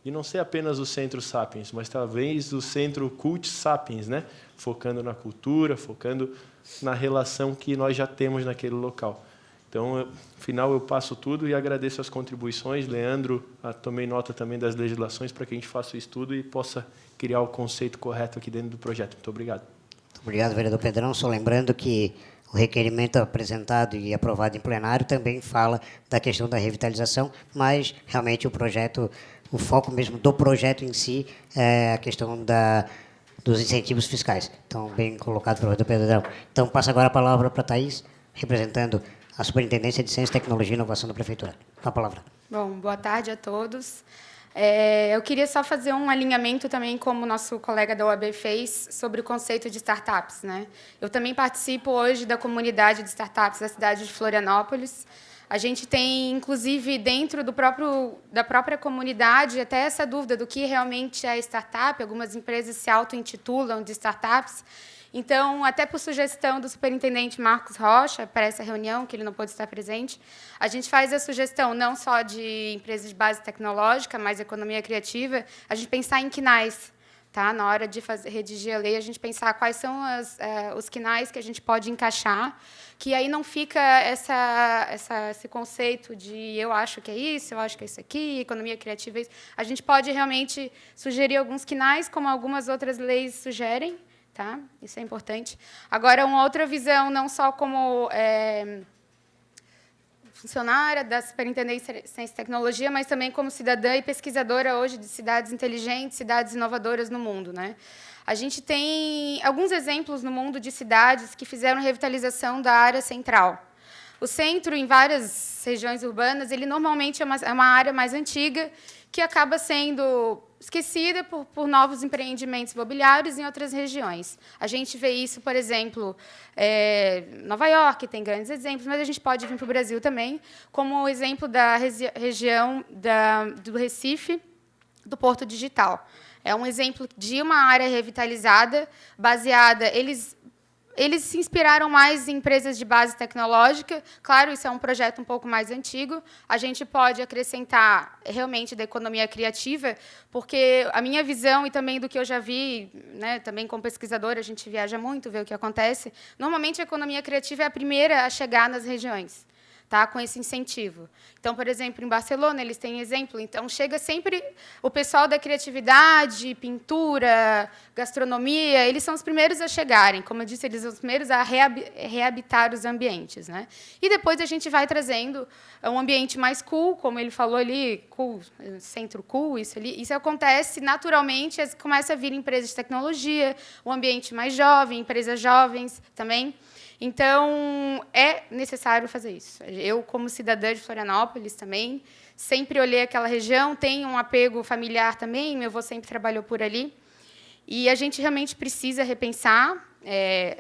de não ser apenas o Centro Sapiens, mas talvez o Centro Cult Sapiens, né? Focando na cultura, focando na relação que nós já temos naquele local. Então, no final, eu passo tudo e agradeço as contribuições. Leandro, tomei nota também das legislações para que a gente faça o estudo e possa criar o conceito correto aqui dentro do projeto. Muito obrigado. Muito obrigado, vereador Pedrão. Só lembrando que o requerimento apresentado e aprovado em plenário também fala da questão da revitalização, mas, realmente, o projeto, o foco mesmo do projeto em si é a questão dos incentivos fiscais. Então, bem colocado pelo vereador Pedrão. Então, passo agora a palavra para a Thaís, representando a Superintendência de Ciência, Tecnologia e Inovação da Prefeitura. Com a palavra. Bom, boa tarde a todos. Eu queria só fazer um alinhamento também, como o nosso colega da OAB fez, sobre o conceito de startups, né? Eu também participo hoje da comunidade de startups da cidade de Florianópolis. A gente tem, inclusive, dentro da própria comunidade, até essa dúvida do que realmente é startup. Algumas empresas se auto-intitulam de startups. Então, até por sugestão do superintendente Marcos Rocha, para essa reunião, que ele não pôde estar presente, a gente faz a sugestão não só de empresas de base tecnológica, mas economia criativa, a gente pensar em KNAIs. Tá? Na hora de redigir a lei, a gente pensar quais são os KNAIs que a gente pode encaixar, que aí não fica esse conceito de eu acho que é isso, eu acho que é isso aqui, economia criativa é isso. A gente pode realmente sugerir alguns KNAIs, como algumas outras leis sugerem. Tá? Isso é importante. Agora, uma outra visão, não só como funcionária da Superintendência de Ciência e Tecnologia, mas também como cidadã e pesquisadora hoje de cidades inteligentes, cidades inovadoras no mundo, né? A gente tem alguns exemplos no mundo de cidades que fizeram revitalização da área central. O centro, em várias regiões urbanas, ele normalmente é uma área mais antiga, que acaba sendo esquecida por novos empreendimentos imobiliários em outras regiões. A gente vê isso, por exemplo, Nova York tem grandes exemplos, mas a gente pode vir para o Brasil também, como o exemplo da região do Recife, do Porto Digital. É um exemplo de uma área revitalizada, baseada... Eles se inspiraram mais em empresas de base tecnológica. Claro, isso é um projeto um pouco mais antigo. A gente pode acrescentar realmente da economia criativa, porque a minha visão e também do que eu já vi, né, também como pesquisadora, a gente viaja muito, vê o que acontece. Normalmente, a economia criativa é a primeira a chegar nas regiões, tá, com esse incentivo. Então, por exemplo, em Barcelona, eles têm exemplo. Então, chega sempre o pessoal da criatividade, pintura, gastronomia, eles são os primeiros a chegarem. Como eu disse, eles são os primeiros a reabitar os ambientes, né? E depois a gente vai trazendo um ambiente mais cool, como ele falou ali, cool, centro cool, isso acontece naturalmente, começa a vir empresas de tecnologia, um ambiente mais jovem, empresas jovens também. Então, é necessário fazer isso. Eu, como cidadã de Florianópolis também, sempre olhei aquela região, tenho um apego familiar também, meu avô sempre trabalhou por ali, e a gente realmente precisa repensar,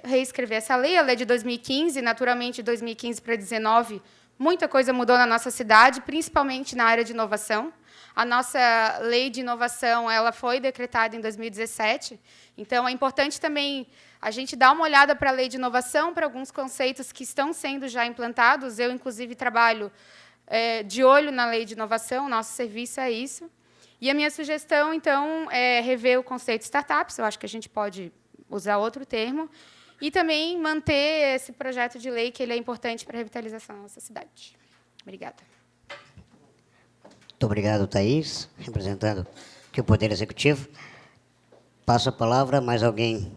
reescrever essa lei. A lei de 2015, naturalmente, de 2015 para 2019, muita coisa mudou na nossa cidade, principalmente na área de inovação. A nossa lei de inovação ela foi decretada em 2017, então é importante também a gente dar uma olhada para a lei de inovação, para alguns conceitos que estão sendo já implantados. Eu, inclusive, trabalho de olho na lei de inovação, nosso serviço é isso. E a minha sugestão, então, é rever o conceito de startups, eu acho que a gente pode usar outro termo, e também manter esse projeto de lei, que ele é importante para a revitalização da nossa cidade. Obrigada. Muito obrigado, Thaís, representando aqui o Poder Executivo. Passo a palavra, mais alguém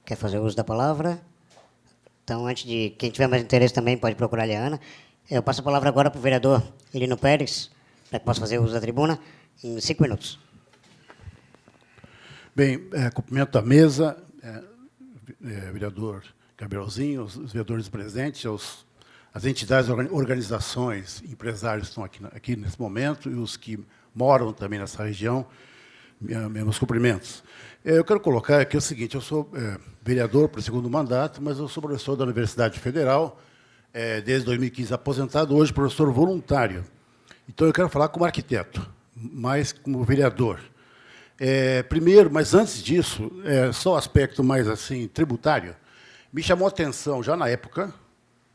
quer fazer uso da palavra? Então, antes de... Quem tiver mais interesse também pode procurar a Liana. Eu passo a palavra agora para o vereador Elino Pérez, para que possa fazer uso da tribuna, em 5 minutos. Bem, cumprimento a mesa, vereador Gabrielzinho, os vereadores presentes, aos as entidades, organizações, empresários que estão aqui nesse momento e os que moram também nessa região, meus cumprimentos. Eu quero colocar aqui o seguinte, eu sou vereador para o 2º mandato, mas eu sou professor da Universidade Federal, desde 2015 aposentado, hoje professor voluntário. Então, eu quero falar como arquiteto, mais como vereador. Primeiro, mas antes disso, só o aspecto mais assim tributário, me chamou a atenção já na época,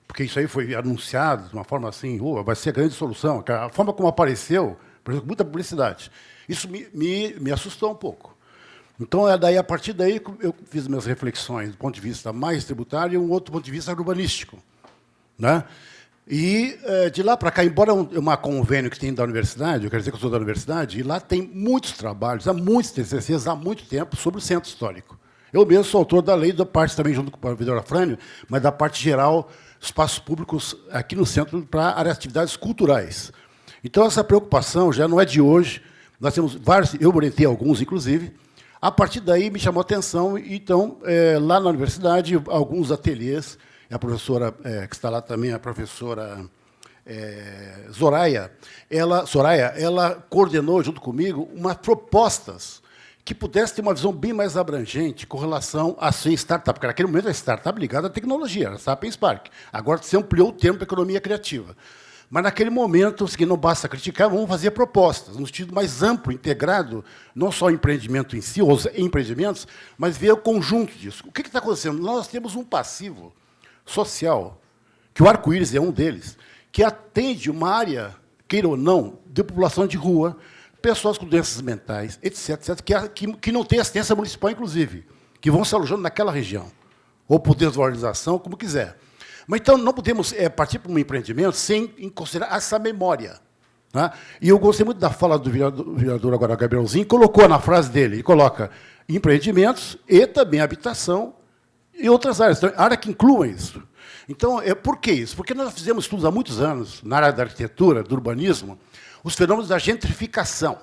porque isso aí foi anunciado de uma forma assim, vai ser a grande solução, a forma como apareceu, por exemplo, muita publicidade. Isso me assustou um pouco. Então, a partir daí, eu fiz minhas reflexões do ponto de vista mais tributário e um outro ponto de vista urbanístico. Né? E, de lá para cá, embora uma convênio que tem da universidade, eu quero dizer que eu sou da universidade, e lá tem muitos trabalhos, há muitos TCCs, há muito tempo, sobre o centro histórico. Eu mesmo sou autor da lei, da parte também, junto com o vereador Afrânio, mas da parte geral, espaços públicos aqui no centro para atividades culturais. Então, essa preocupação já não é de hoje, nós temos vários, eu orientei alguns, inclusive. A partir daí, me chamou a atenção, então, lá na universidade, alguns ateliês, a professora, que está lá também, a professora Soraya, ela coordenou, junto comigo, umas propostas que pudesse ter uma visão bem mais abrangente com relação a ser startup, porque naquele momento a startup ligada à tecnologia, era Sapiens Park. Agora se ampliou o termo para economia criativa. Mas, naquele momento, que não basta criticar, vamos fazer propostas, no sentido mais amplo, integrado, não só o empreendimento em si, os empreendimentos, mas ver o conjunto disso. O que está acontecendo? Nós temos um passivo social, que o arco-íris é um deles, que atende uma área, queira ou não, de população de rua, pessoas com doenças mentais, etc., que não têm assistência municipal, inclusive, que vão se alojando naquela região, ou por desvalorização, como quiser. Mas, então, não podemos partir para um empreendimento sem considerar essa memória. Né? E eu gostei muito da fala do vereador agora, Gabrielzinho, colocou na frase dele, ele coloca empreendimentos e também habitação e outras áreas, então, área que incluam isso. Então, por que isso? Porque nós fizemos estudos há muitos anos, na área da arquitetura, do urbanismo, os fenômenos da gentrificação.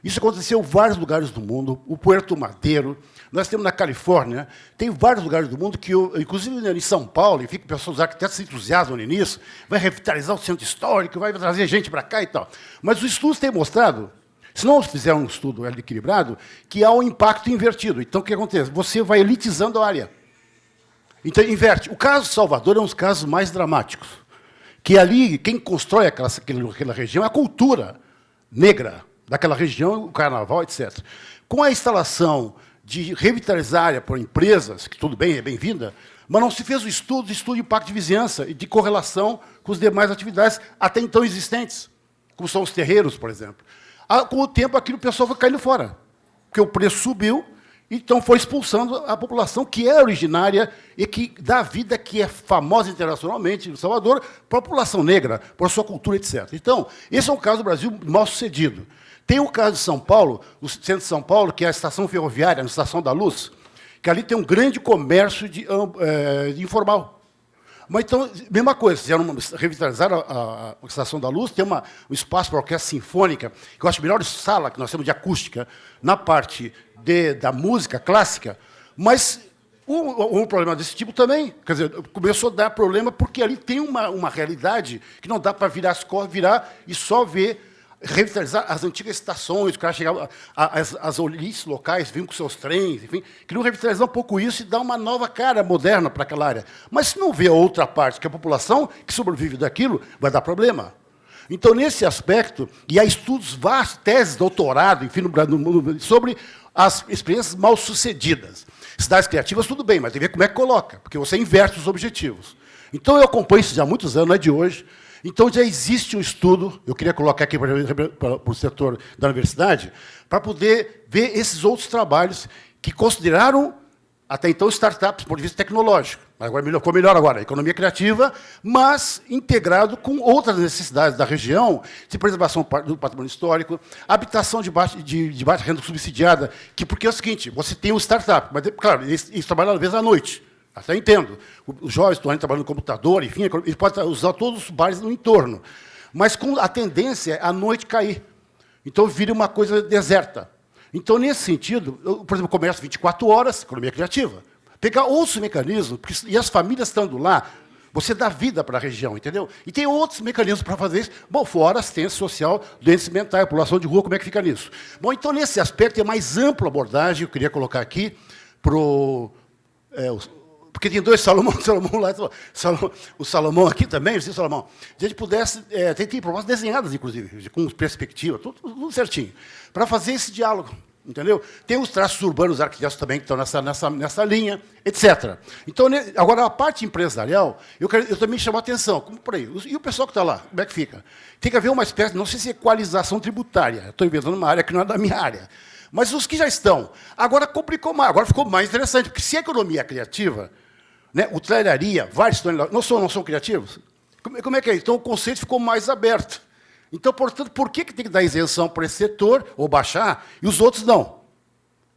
Isso aconteceu em vários lugares do mundo, o Puerto Madeiro, nós temos na Califórnia, tem vários lugares do mundo que, inclusive em São Paulo, e os arquitetos se entusiasmam nisso, vai revitalizar o centro histórico, vai trazer gente para cá e tal. Mas os estudos têm mostrado, se não fizer um estudo equilibrado, que há um impacto invertido. Então, o que acontece? Você vai elitizando a área. Então, inverte. O caso de Salvador é um dos casos mais dramáticos, que ali, quem constrói aquela região é a cultura negra daquela região, o carnaval, etc. Com a instalação de revitalizar a área por empresas, que tudo bem, é bem-vinda, mas não se fez o estudo de impacto de vizinhança e de correlação com as demais atividades até então existentes, como são os terreiros, por exemplo. Com o tempo, aquilo o pessoal foi caindo fora, porque o preço subiu, então foi expulsando a população que é originária e que dá vida, que é famosa internacionalmente em Salvador, para a população negra, por sua cultura, etc. Então, esse é um caso do Brasil mal sucedido. Tem o caso de São Paulo, o centro de São Paulo, que é a estação ferroviária, a Estação da Luz, que ali tem um grande comércio de informal. Mas, então, mesma coisa, fizeram revitalizar a Estação da Luz, tem um espaço para a orquestra sinfônica, que eu acho a melhor sala que nós temos de acústica, na parte da música clássica, mas um problema desse tipo também, quer dizer, começou a dar problema porque ali tem uma realidade que não dá para virar as costas, virar e só ver, revitalizar as antigas estações, o cara chegava, as olices locais vinham com seus trens, enfim, queriam revitalizar um pouco isso e dar uma nova cara moderna para aquela área. Mas se não vê a outra parte, que é a população que sobrevive daquilo, vai dar problema. Então, nesse aspecto, e há estudos vastos, teses, doutorado, enfim, no mundo, sobre as experiências mal-sucedidas. Cidades criativas, tudo bem, mas tem que ver como é que coloca, porque você inverte os objetivos. Então, eu acompanho isso já há muitos anos, não é de hoje. Então, já existe um estudo, eu queria colocar aqui para o setor da universidade, para poder ver esses outros trabalhos que consideraram, até então, startups, do ponto de vista tecnológico. Agora ficou melhor agora, a economia criativa, mas integrado com outras necessidades da região, de preservação do patrimônio histórico, habitação de baixa renda subsidiada, porque é o seguinte, você tem um startup, mas, claro, eles trabalham, às vezes, à noite. Até entendo. Os jovens estão trabalhando no computador, enfim, eles podem usar todos os bares no entorno. Mas com a tendência é a noite cair. Então, vira uma coisa deserta. Então, nesse sentido, por exemplo, comércio 24 horas, economia criativa. Pegar outros mecanismos, e as famílias estando lá, Você dá vida para a região, entendeu? E tem outros mecanismos para fazer isso. Bom, fora assistência social, doenças mentais, população de rua, como é que fica nisso? Bom, então, nesse aspecto, é mais ampla abordagem, eu queria colocar aqui, porque tem dois Salomão lá, o Salomão aqui também, o Salomão. Se a gente pudesse, tem propostas desenhadas, inclusive, com perspectiva, tudo certinho, para fazer esse diálogo. Entendeu? Tem os traços urbanos arquitetos também que estão nessa linha, etc. Então, agora, a parte empresarial, eu também chamo a atenção. Como por aí? E o pessoal que está lá, como é que fica? Tem que haver uma espécie, não sei se é equalização tributária. Estou inventando uma área que não é da minha área. Mas os que já estão, agora complicou mais, agora ficou mais interessante, porque se a economia é criativa, né, hotelaria, vários não são criativos, como é que é? Então, o conceito ficou mais aberto. Então, portanto, por que tem que dar isenção para esse setor, ou baixar, e os outros não?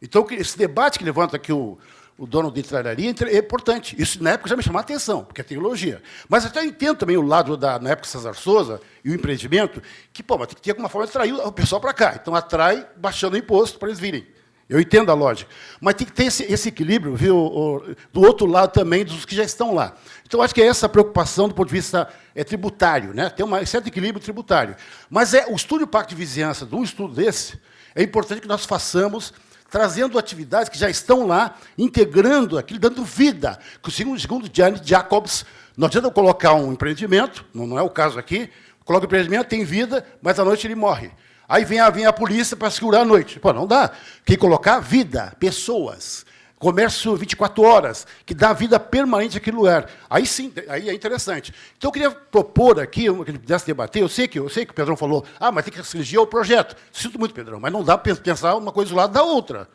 Então, esse debate que levanta aqui o dono de hotelaria é importante. Isso, na época, já me chamou a atenção, porque é tecnologia. Mas até eu entendo também o lado, na época, César Souza e o empreendimento, que, mas tem que ter alguma forma de atrair o pessoal para cá. Então, atrai baixando o imposto para eles virem. Eu entendo a lógica. Mas tem que ter esse equilíbrio, viu, do outro lado também, dos que já estão lá. Então, acho que é essa a preocupação do ponto de vista tributário, né? Tem um certo equilíbrio tributário. Mas o estudo do Pacto de Vizinhança, de um estudo desse, é importante que nós façamos, trazendo atividades que já estão lá, integrando aquilo, dando vida. Que segundo Gianni Jacobs, não adianta eu colocar um empreendimento, não é o caso aqui, coloca o empreendimento, tem vida, mas à noite ele morre. Aí vem a polícia para segurar a noite. Pô, não dá. Tem que colocar vida, pessoas, comércio 24 horas, que dá vida permanente àquele lugar. Aí sim, aí é interessante. Então, eu queria propor aqui, que a gente pudesse debater, eu sei que o Pedrão falou, mas tem que restringir o projeto. Sinto muito, Pedrão, mas não dá para pensar uma coisa do lado da outra.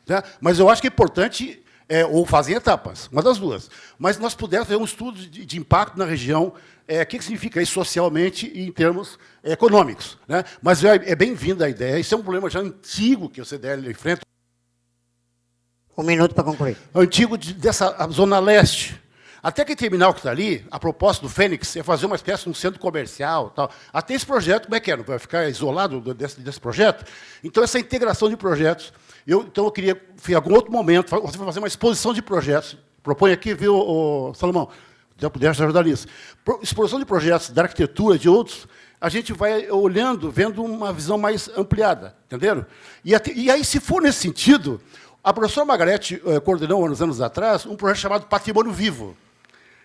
Né? Mas eu acho que é importante, ou fazer etapas, uma das duas. Mas nós pudéssemos fazer um estudo de impacto na região, o que significa isso socialmente e em termos econômicos. Né? Mas é bem-vinda a ideia, isso é um problema já antigo que o CDL enfrenta. Um minuto para concluir. Antigo dessa Zona Leste. Até que terminal que está ali, a proposta do Fênix é fazer uma espécie de um centro comercial. Tal. Até esse projeto, como é que é? Não vai ficar isolado desse projeto? Então, essa integração de projetos. Então, eu queria, em algum outro momento, você vai fazer uma exposição de projetos. Propõe aqui, viu, Salomão? Já pudesse ajudar nisso. Exposição de projetos da arquitetura, de outros, a gente vai olhando, vendo uma visão mais ampliada, entenderam? E aí, se for nesse sentido, a professora Margarete coordenou, uns anos atrás, um projeto chamado Patrimônio Vivo.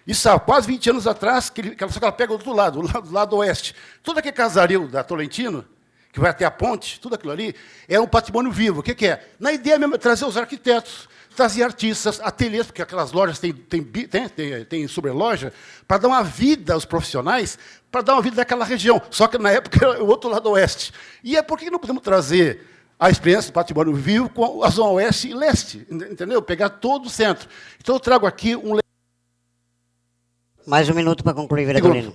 Isso há quase 20 anos atrás, só que ela pega do outro lado, do lado oeste. Todo aquele casario da Tolentino, que vai até a ponte, tudo aquilo ali, é um patrimônio vivo. O que é? Na ideia mesmo, é trazer os arquitetos, trazer artistas, ateliês, porque aquelas lojas têm sobreloja, para dar uma vida aos profissionais, para dar uma vida daquela região. Só que, na época, era o outro lado oeste. E por que não podemos trazer a experiência do patrimônio vivo com a Zona Oeste e Leste? Entendeu? Pegar todo o centro. Então, eu trago aqui um... Mais um minuto para concluir, vereador Lino.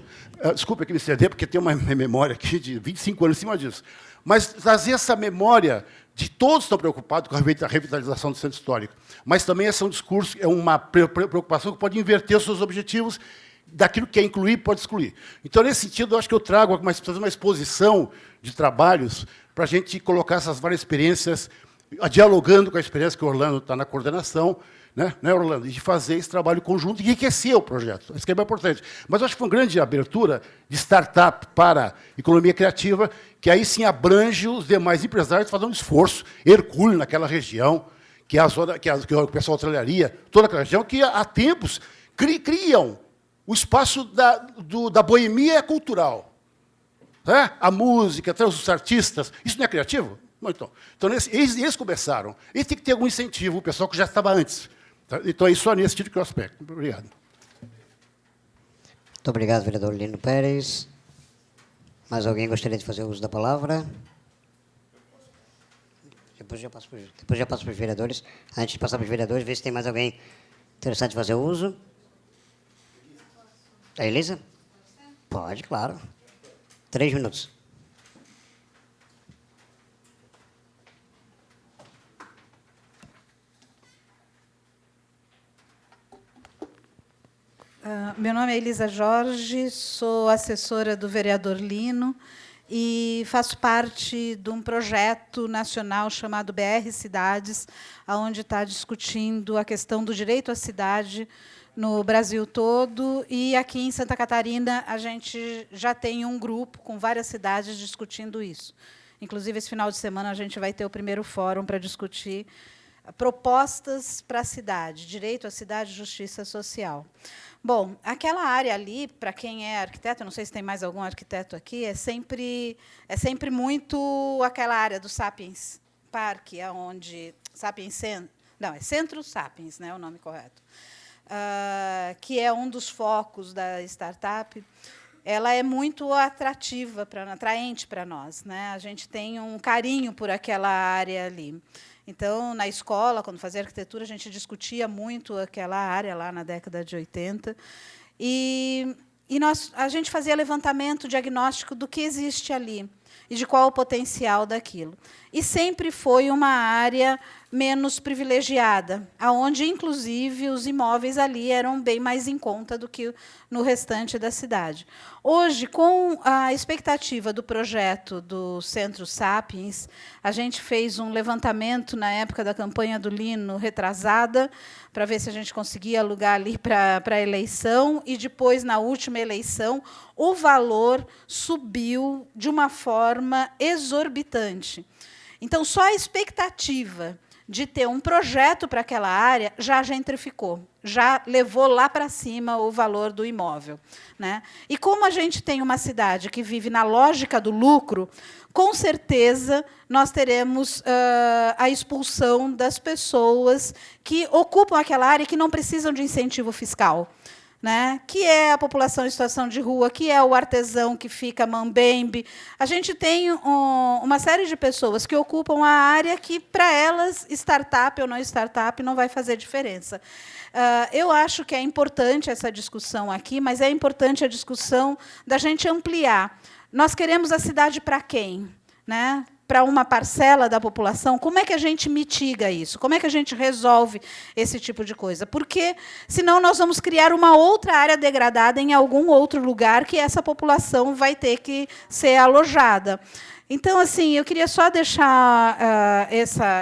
Desculpe aqui me estender, porque tem uma memória aqui de 25 anos em cima disso. Mas trazer essa memória de todos estão preocupados com a revitalização do centro histórico. Mas também esse é um discurso, é uma preocupação que pode inverter os seus objetivos, daquilo que quer incluir, pode excluir. Então, nesse sentido, eu acho que eu trago uma exposição de trabalhos para a gente colocar essas várias experiências, dialogando com a experiência que o Orlando está na coordenação, né, Orlando? De fazer esse trabalho conjunto e enriquecer o projeto. Isso que é bem importante. Mas eu acho que foi uma grande abertura de startup para economia criativa, que aí sim abrange os demais empresários fazendo um esforço hercúleo naquela região, que é a zona, que o pessoal tralharia, toda aquela região, que há tempos criam o espaço da boemia cultural. Né? A música, os artistas. Isso não é criativo? Então eles começaram. E tem que ter algum incentivo, o pessoal que já estava antes. Então, é só nesse tipo de aspecto. Muito obrigado. Muito obrigado, vereador Lino Pérez. Mais alguém gostaria de fazer uso da palavra? Depois já passo para os vereadores. Antes de passar para os vereadores, ver se tem mais alguém interessado em fazer uso. A Elisa? Pode, claro. 3 minutos. Meu nome é Elisa Jorge, sou assessora do vereador Lino e faço parte de um projeto nacional chamado BR Cidades, onde está discutindo a questão do direito à cidade no Brasil todo, e aqui em Santa Catarina a gente já tem um grupo com várias cidades discutindo isso. Inclusive, esse final de semana, a gente vai ter o primeiro fórum para discutir propostas para a cidade, direito à cidade, justiça social. Bom, aquela área ali, para quem é arquiteto, não sei se tem mais algum arquiteto aqui, é sempre muito aquela área do Sapiens Park, onde Sapiens não, é Centro Sapiens, né, o nome correto, que é um dos focos da startup. Ela é muito atraente para nós, né? A gente tem um carinho por aquela área ali. Então, na escola, quando fazia arquitetura, a gente discutia muito aquela área lá na década de 80. E a gente fazia levantamento diagnóstico do que existe ali e de qual o potencial daquilo. E sempre foi uma área menos privilegiada, aonde, inclusive, os imóveis ali eram bem mais em conta do que no restante da cidade. Hoje, com a expectativa do projeto do Centro Sapiens, a gente fez um levantamento na época da campanha do Lino, retrasada, para ver se a gente conseguia alugar ali para a eleição, e depois, na última eleição, o valor subiu de uma forma exorbitante. Então, só a expectativa de ter um projeto para aquela área já gentrificou, já levou lá para cima o valor do imóvel, né? E como a gente tem uma cidade que vive na lógica do lucro, com certeza nós teremos a expulsão das pessoas que ocupam aquela área e que não precisam de incentivo fiscal, né? Que é a população em situação de rua, que é o artesão que fica mambembe. A gente tem uma série de pessoas que ocupam a área que, para elas, startup ou não startup, não vai fazer diferença. Eu acho que é importante essa discussão aqui, mas é importante a discussão da gente ampliar. Nós queremos a cidade para quem? Né? Para uma parcela da população, como é que a gente mitiga isso? Como é que a gente resolve esse tipo de coisa? Porque, senão, nós vamos criar uma outra área degradada em algum outro lugar que essa população vai ter que ser alojada. Então, assim, eu queria só deixar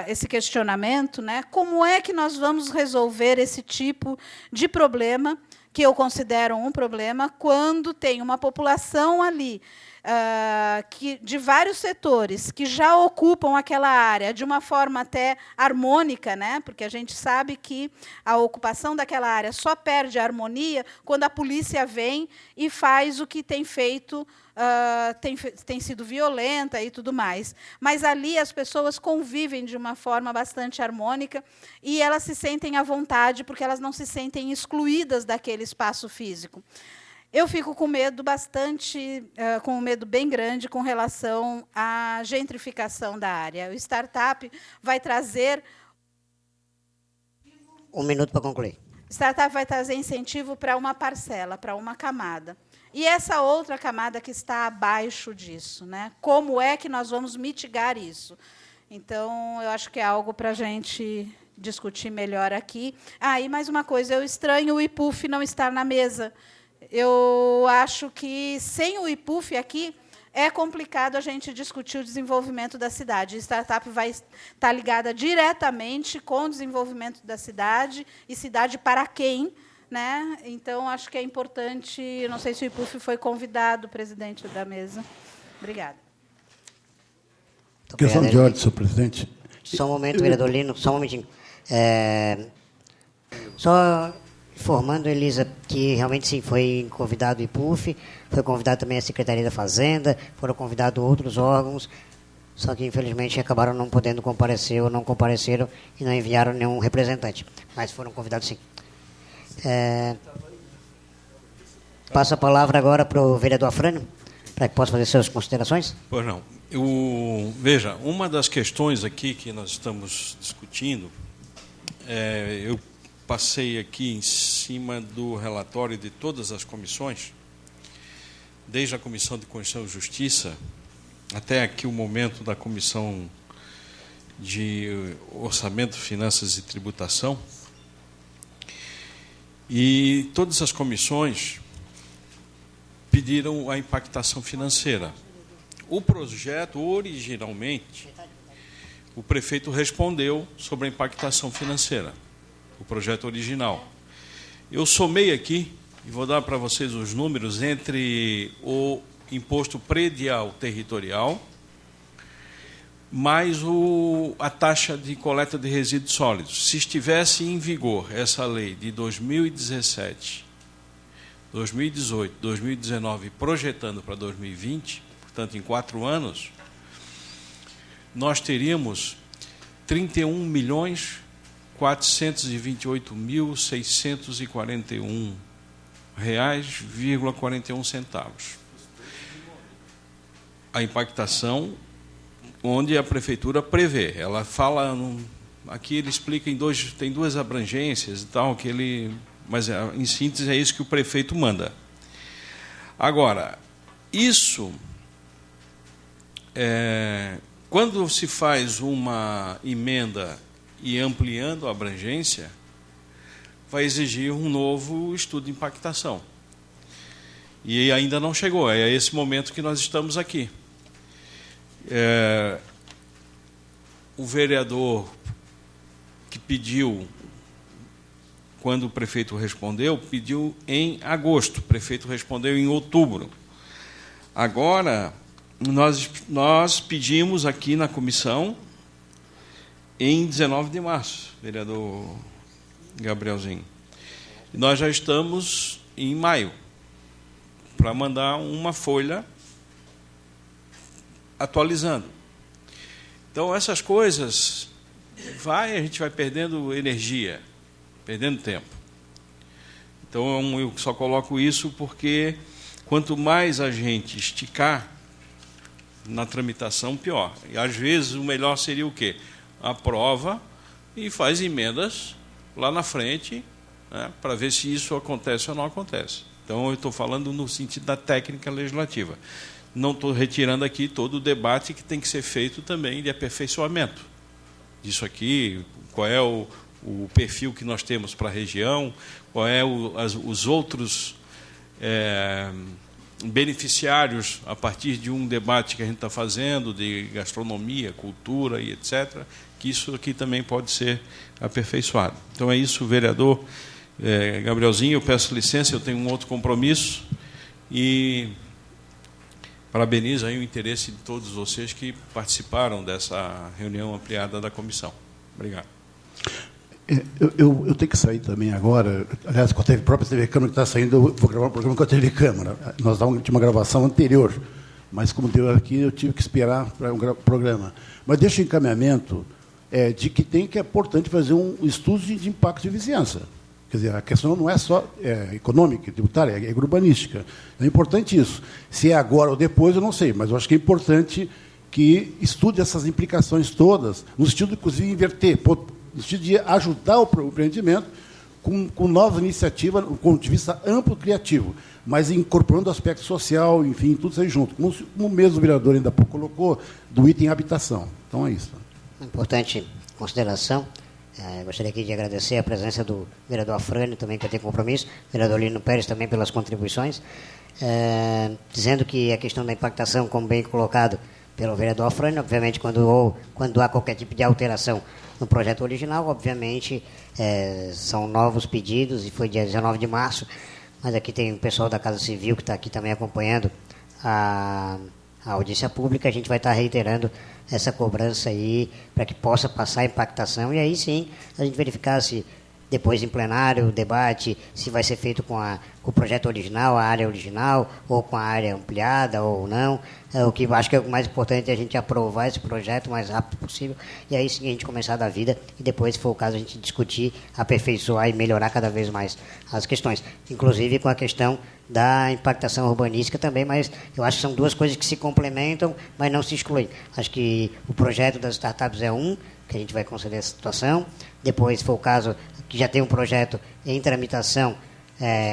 esse questionamento, né? Como é que nós vamos resolver esse tipo de problema, que eu considero um problema, quando tem uma população ali, de vários setores que já ocupam aquela área de uma forma até harmônica, né? Porque a gente sabe que a ocupação daquela área só perde a harmonia quando a polícia vem e faz o que tem feito, tem sido violenta e tudo mais. Mas ali as pessoas convivem de uma forma bastante harmônica e elas se sentem à vontade porque elas não se sentem excluídas daquele espaço físico. Eu fico com medo com um medo bem grande com relação à gentrificação da área. O startup vai trazer... Um minuto para concluir. Startup vai trazer incentivo para uma parcela, para uma camada. E essa outra camada que está abaixo disso, né? Como é que nós vamos mitigar isso? Então, eu acho que é algo para a gente discutir melhor aqui. E mais uma coisa, eu estranho o IPUF não estar na mesa. Eu acho que, sem o IPUF aqui, é complicado a gente discutir o desenvolvimento da cidade. A startup vai estar ligada diretamente com o desenvolvimento da cidade, e cidade para quem, né? Então, acho que é importante... Não sei se o IPUF foi convidado, presidente da mesa. Obrigada. Questão de ordem, senhor presidente. Só um momento, vereador Lino, só um momentinho. Só... informando, Elisa, que realmente sim, foi convidado o IPUF, foi convidado também a Secretaria da Fazenda, foram convidados outros órgãos, só que, infelizmente, acabaram não podendo comparecer ou não compareceram e não enviaram nenhum representante. Mas foram convidados sim. Passo a palavra agora para o vereador Afrânio, para que possa fazer suas considerações. Pois não. Veja, uma das questões aqui que nós estamos discutindo, eu passei aqui em cima do relatório de todas as comissões, desde a Comissão de Constituição e Justiça, até aqui o momento da Comissão de Orçamento, Finanças e Tributação. E todas as comissões pediram a impactação financeira. O projeto, originalmente, o prefeito respondeu sobre a impactação financeira, o projeto original. Eu somei aqui, e vou dar para vocês os números, entre o imposto predial territorial, mais a taxa de coleta de resíduos sólidos. Se estivesse em vigor essa lei de 2017, 2018, 2019, projetando para 2020, portanto, em 4 anos, nós teríamos 31.428.641 R$41,41. A impactação onde a prefeitura prevê. Ela fala, aqui ele explica tem 2 abrangências e tal, mas em síntese é isso que o prefeito manda. Agora, isso, quando se faz uma emenda e ampliando a abrangência, vai exigir um novo estudo de impactação. E ainda não chegou, é esse momento que nós estamos aqui. O vereador que pediu, quando o prefeito respondeu, pediu em agosto, o prefeito respondeu em outubro. Agora, nós pedimos aqui na comissão em 19 de março, vereador Gabrielzinho. E nós já estamos em maio, para mandar uma folha atualizando. Então, essas coisas, a gente vai perdendo energia, perdendo tempo. Então, eu só coloco isso porque, quanto mais a gente esticar na tramitação, pior. E, às vezes, o melhor seria o quê? Aprova e faz emendas lá na frente, né, para ver se isso acontece ou não acontece. Então, eu estou falando no sentido da técnica legislativa. Não estou retirando aqui todo o debate que tem que ser feito também de aperfeiçoamento disso aqui, qual é o perfil que nós temos para a região, qual é os outros beneficiários a partir de um debate que a gente está fazendo de gastronomia, cultura e etc., que isso aqui também pode ser aperfeiçoado. Então é isso, vereador Gabrielzinho, eu peço licença, eu tenho um outro compromisso e parabenizo aí o interesse de todos vocês que participaram dessa reunião ampliada da comissão. Obrigado. Eu tenho que sair também agora. Aliás, com a própria TV Câmara que está saindo, eu vou gravar um programa com a TV Câmara. Nós tínhamos uma gravação anterior, mas como deu aqui, eu tive que esperar para um programa. Mas deixa o encaminhamento de que é importante fazer um estudo de impacto de vizinhança. Quer dizer, a questão não é só econômica, tributária, é urbanística. É importante isso. Se é agora ou depois, eu não sei, mas eu acho que é importante que estude essas implicações todas, no sentido, inclusive, de inverter, no sentido de ajudar o empreendimento com novas iniciativas, do ponto de vista amplo, criativo, mas incorporando o aspecto social, enfim, tudo isso aí junto. Como o mesmo vereador ainda há pouco colocou, do item habitação. Então, é isso. Importante consideração. Gostaria aqui de agradecer a presença do vereador Afrânio, também que tem compromisso, vereador Lino Pérez também pelas contribuições, dizendo que a questão da impactação, como bem colocado pelo vereador Afrânio, obviamente, quando há qualquer tipo de alteração no projeto original, obviamente, são novos pedidos, e foi dia 19 de março, mas aqui tem o pessoal da Casa Civil que está aqui também acompanhando a audiência pública, a gente vai estar reiterando essa cobrança aí para que possa passar a impactação e aí sim a gente verificar se depois em plenário, o debate, se vai ser feito com o projeto original, a área original, ou com a área ampliada ou não. O que eu acho que é o mais importante é a gente aprovar esse projeto o mais rápido possível e aí sim a gente começar a dar vida e depois, se for o caso, a gente discutir, aperfeiçoar e melhorar cada vez mais as questões. Inclusive com a questão da impactação urbanística também, mas eu acho que são duas coisas que se complementam, mas não se excluem. Acho que o projeto das startups é que a gente vai conceder essa situação. Depois, se for o caso, que já tem um projeto em tramitação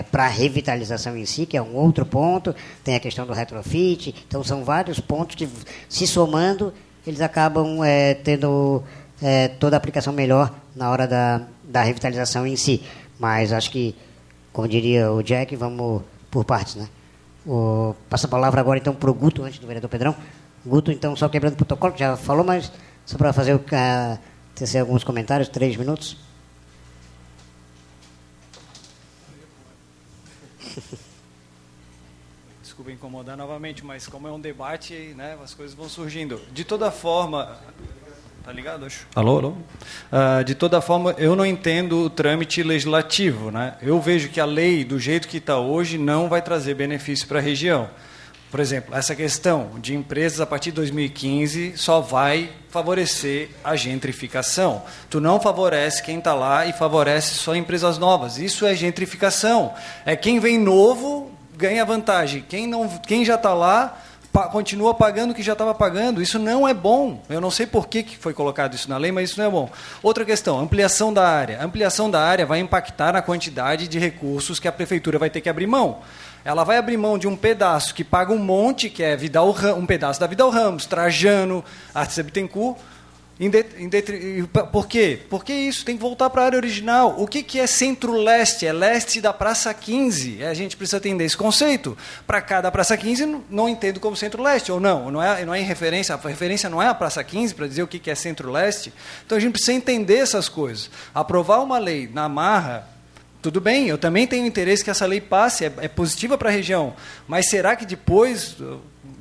para a revitalização em si, que é um outro ponto, tem a questão do retrofit, então são vários pontos que, se somando, eles acabam tendo toda a aplicação melhor na hora da revitalização em si. Mas acho que, como diria o Jack, vamos por partes, né? Passa a palavra agora, então, para o Guto, antes do vereador Pedrão. Guto, então, só quebrando o protocolo, já falou, mas só para fazer tecer alguns comentários, 3 minutos. Desculpa incomodar novamente, mas como é um debate, né, as coisas vão surgindo. De toda forma... Tá ligado? Alô, alô? De toda forma, eu não entendo o trâmite legislativo, né? Eu vejo que a lei, do jeito que está hoje, não vai trazer benefício para a região. Por exemplo, essa questão de empresas a partir de 2015 só vai favorecer a gentrificação. Tu não favorece quem está lá e favorece só empresas novas. Isso é gentrificação. É quem vem novo ganha vantagem. Quem já está lá continua pagando o que já estava pagando. Isso não é bom. Eu não sei por que foi colocado isso na lei, mas isso não é bom. Outra questão, ampliação da área. A ampliação da área vai impactar na quantidade de recursos que a prefeitura vai ter que abrir mão. Ela vai abrir mão de um pedaço que paga um monte, que é um pedaço da Vidal Ramos, Trajano, Artes Bittencourt. Por quê? Porque isso tem que voltar para a área original. O que é centro-leste? É leste da Praça 15. A gente precisa entender esse conceito. Para cada Praça 15, não entendo como centro-leste, ou não. Não é em referência, a referência não é a Praça 15 para dizer o que é centro-leste. Então, a gente precisa entender essas coisas. Aprovar uma lei na marra, tudo bem, eu também tenho interesse que essa lei passe, é positiva para a região. Mas será que depois...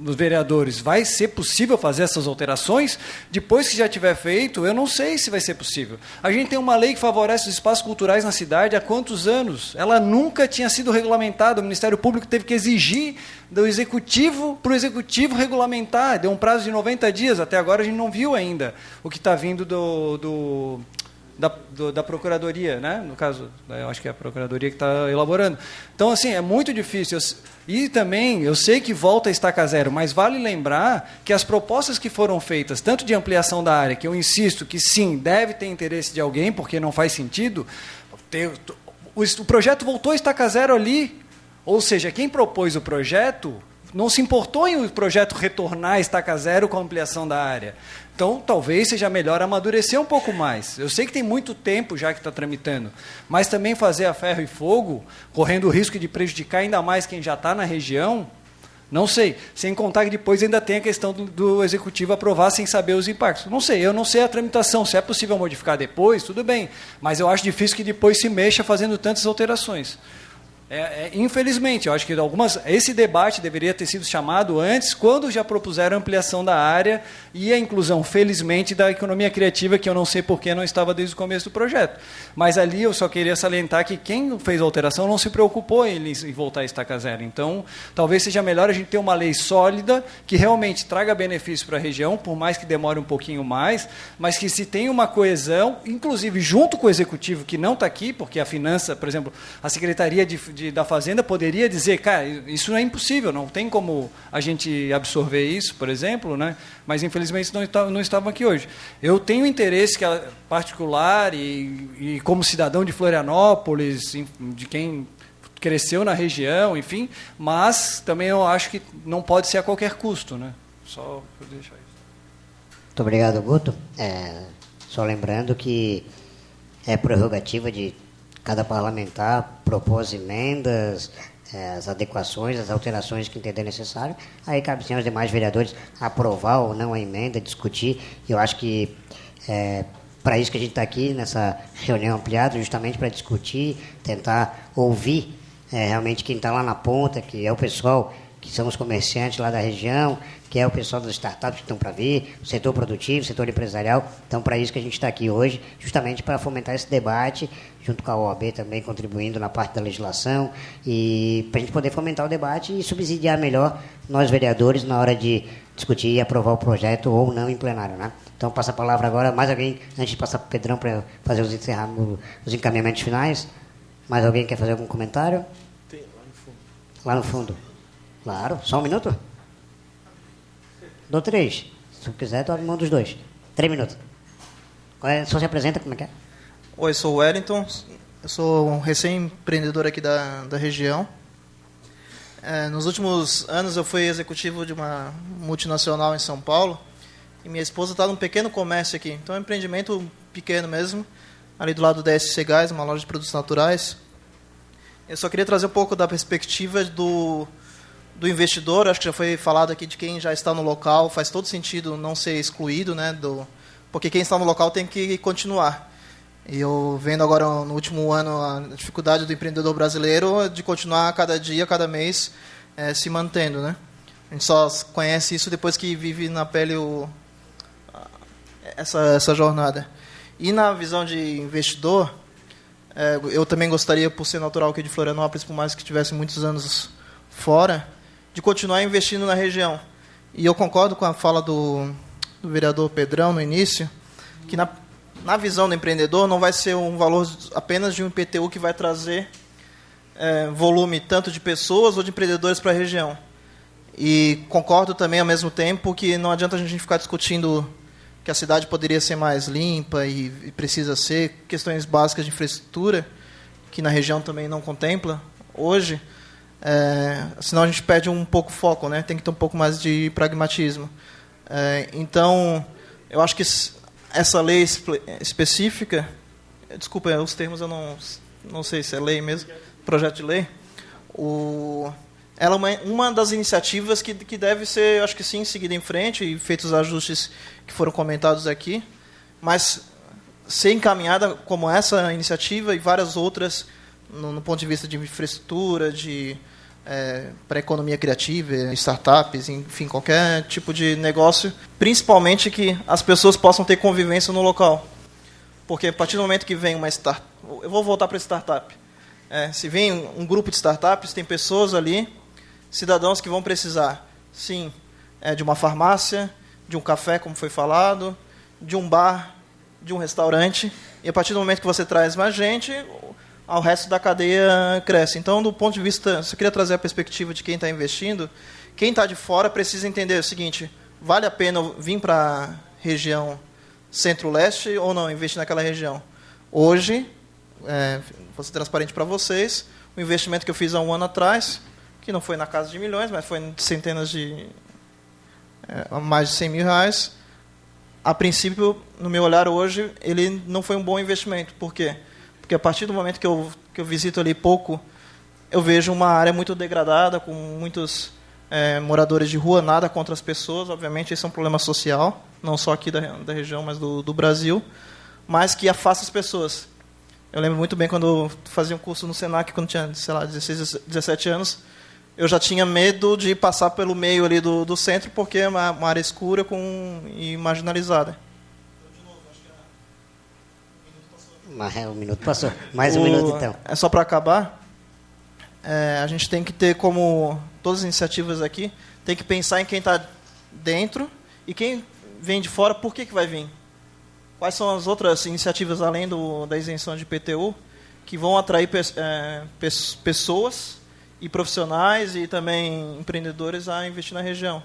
dos vereadores, vai ser possível fazer essas alterações? Depois que já tiver feito, eu não sei se vai ser possível. A gente tem uma lei que favorece os espaços culturais na cidade há quantos anos? Ela nunca tinha sido regulamentada, o Ministério Público teve que exigir do Executivo para o Executivo regulamentar, deu um prazo de 90 dias, até agora a gente não viu ainda o que está vindo da Procuradoria, né? No caso, eu acho que é a Procuradoria que está elaborando. Então, assim, é muito difícil. E também, eu sei que volta a estaca zero, mas vale lembrar que as propostas que foram feitas, tanto de ampliação da área, que eu insisto que sim, deve ter interesse de alguém, porque não faz sentido, o projeto voltou a estaca zero ali. Ou seja, quem propôs o projeto não se importou em o projeto retornar a estaca zero com a ampliação da área. Então, talvez seja melhor amadurecer um pouco mais. Eu sei que tem muito tempo já que está tramitando, mas também fazer a ferro e fogo, correndo o risco de prejudicar ainda mais quem já está na região, não sei. Sem contar que depois ainda tem a questão do Executivo aprovar sem saber os impactos. Não sei, eu não sei a tramitação. Se é possível modificar depois, tudo bem. Mas eu acho difícil que depois se mexa fazendo tantas alterações. Infelizmente, eu acho que esse debate deveria ter sido chamado antes, quando já propuseram a ampliação da área e a inclusão, felizmente, da economia criativa, que eu não sei por que não estava desde o começo do projeto. Mas ali eu só queria salientar que quem fez a alteração não se preocupou em voltar a estaca zero. Então, talvez seja melhor a gente ter uma lei sólida, que realmente traga benefício para a região, por mais que demore um pouquinho mais, mas que se tenha uma coesão, inclusive junto com o Executivo, que não está aqui, porque a finança, por exemplo, a Secretaria da Fazenda poderia dizer, cara, isso é impossível, não tem como a gente absorver isso, por exemplo, né? Mas infelizmente não estavam aqui hoje. Eu tenho interesse particular e como cidadão de Florianópolis, de quem cresceu na região, enfim, mas também eu acho que não pode ser a qualquer custo, né? Só por deixar isso. Muito obrigado, Guto. Só lembrando que é prerrogativa de cada parlamentar propor as emendas, as adequações, as alterações que entender necessário. Aí cabe sim aos demais vereadores aprovar ou não a emenda, discutir. Eu acho que para isso que a gente está aqui nessa reunião ampliada, justamente para discutir, tentar ouvir realmente quem está lá na ponta, que é o pessoal, que são os comerciantes lá da região, que é o pessoal das startups que estão para vir, o setor produtivo, o setor empresarial. Então, para isso que a gente está aqui hoje, justamente para fomentar esse debate, junto com a OAB também contribuindo na parte da legislação, e para a gente poder fomentar o debate e subsidiar melhor nós, vereadores, na hora de discutir e aprovar o projeto ou não em plenário, né? Então, passa a palavra agora. Mais alguém, antes de passar para o Pedrão para fazer os encaminhamentos finais? Mais alguém quer fazer algum comentário? Tem, lá no fundo. Lá no fundo. Claro. Só um minuto? Dou 3. Se quiser, dou mão dos 2. 3 minutos. Só se apresenta, como é que é? Oi, sou o Wellington. Eu sou um recém-empreendedor aqui da região. Nos últimos anos, eu fui executivo de uma multinacional em São Paulo. E minha esposa está num pequeno comércio aqui. Então, é um empreendimento pequeno mesmo. Ali do lado da SC Gás, uma loja de produtos naturais. Eu só queria trazer um pouco da perspectiva do investidor. Acho que já foi falado aqui de quem já está no local. Faz todo sentido não ser excluído, né, porque quem está no local tem que continuar. E eu vendo agora no último ano a dificuldade do empreendedor brasileiro de continuar a cada dia, a cada mês, se mantendo, né? A gente só conhece isso depois que vive na pele essa jornada. E na visão de investidor, eu também gostaria, por ser natural aqui de Florianópolis, por mais que tivesse muitos anos fora, de continuar investindo na região. E eu concordo com a fala do vereador Pedrão no início, que na visão do empreendedor não vai ser um valor apenas de um IPTU que vai trazer volume tanto de pessoas ou de empreendedores para a região. E concordo também, ao mesmo tempo, que não adianta a gente ficar discutindo que a cidade poderia ser mais limpa e precisa ser, questões básicas de infraestrutura, que na região também não contempla hoje, senão a gente perde um pouco o foco, né? Tem que ter um pouco mais de pragmatismo. Então, eu acho que essa lei específica, desculpa, os termos eu não sei se é lei mesmo, projeto de lei, ela é uma das iniciativas que deve ser, acho que sim, seguida em frente e feitos os ajustes que foram comentados aqui, mas ser encaminhada como essa iniciativa e várias outras no ponto de vista de infraestrutura, para a economia criativa, startups, enfim, qualquer tipo de negócio, principalmente que as pessoas possam ter convivência no local. Porque a partir do momento que vem uma startup... Eu vou voltar para a startup. Se vem um grupo de startups, tem pessoas ali, cidadãos que vão precisar, sim, de uma farmácia, de um café, como foi falado, de um bar, de um restaurante, e a partir do momento que você traz mais gente, o resto da cadeia cresce. Então, do ponto de vista, só queria trazer a perspectiva de quem está investindo, quem está de fora precisa entender o seguinte: vale a pena vir para a região centro-leste ou não, investir naquela região? Hoje, vou ser transparente para vocês, o investimento que eu fiz há um ano atrás, que não foi na casa de milhões, mas foi de centenas de... mais de 100 mil reais, a princípio, no meu olhar hoje, ele não foi um bom investimento. Por quê? Porque a partir do momento que eu visito ali pouco, eu vejo uma área muito degradada, com muitos moradores de rua, nada contra as pessoas, obviamente esse é um problema social, não só aqui da região, mas do Brasil, mas que afasta as pessoas. Eu lembro muito bem quando eu fazia um curso no Senac, quando tinha, sei lá, 16, 17 anos, eu já tinha medo de passar pelo meio ali do centro, porque é uma área escura e marginalizada. Um minuto passou. Mais um minuto, então. Só para acabar, a gente tem que ter, como todas as iniciativas aqui, tem que pensar em quem está dentro e quem vem de fora, por que vai vir? Quais são as outras iniciativas, além da isenção de IPTU, que vão atrair pessoas e profissionais e também empreendedores a investir na região?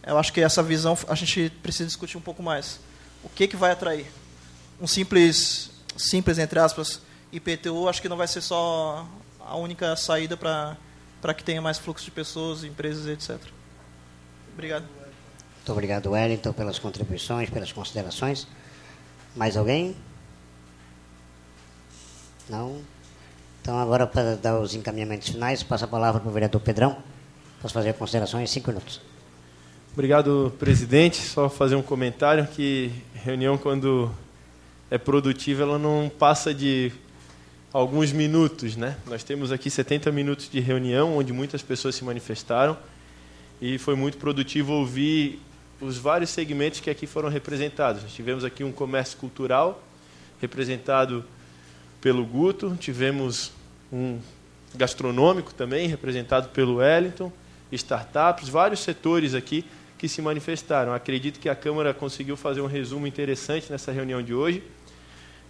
Eu acho que essa visão a gente precisa discutir um pouco mais. O que vai atrair? Um simples, entre aspas, IPTU, acho que não vai ser só a única saída para que tenha mais fluxo de pessoas, empresas, etc. Obrigado. Muito obrigado, Wellington, pelas contribuições, pelas considerações. Mais alguém? Não? Então, agora, para dar os encaminhamentos finais, passo a palavra para o vereador Pedrão. Posso fazer considerações em 5 minutos. Obrigado, presidente. Só fazer um comentário que reunião, quando é produtiva, ela não passa de alguns minutos, né? Nós temos aqui 70 minutos de reunião, onde muitas pessoas se manifestaram, e foi muito produtivo ouvir os vários segmentos que aqui foram representados. Nós tivemos aqui um comércio cultural, representado pelo Guto, tivemos um gastronômico também, representado pelo Wellington, startups, vários setores aqui que se manifestaram. Acredito que a Câmara conseguiu fazer um resumo interessante nessa reunião de hoje.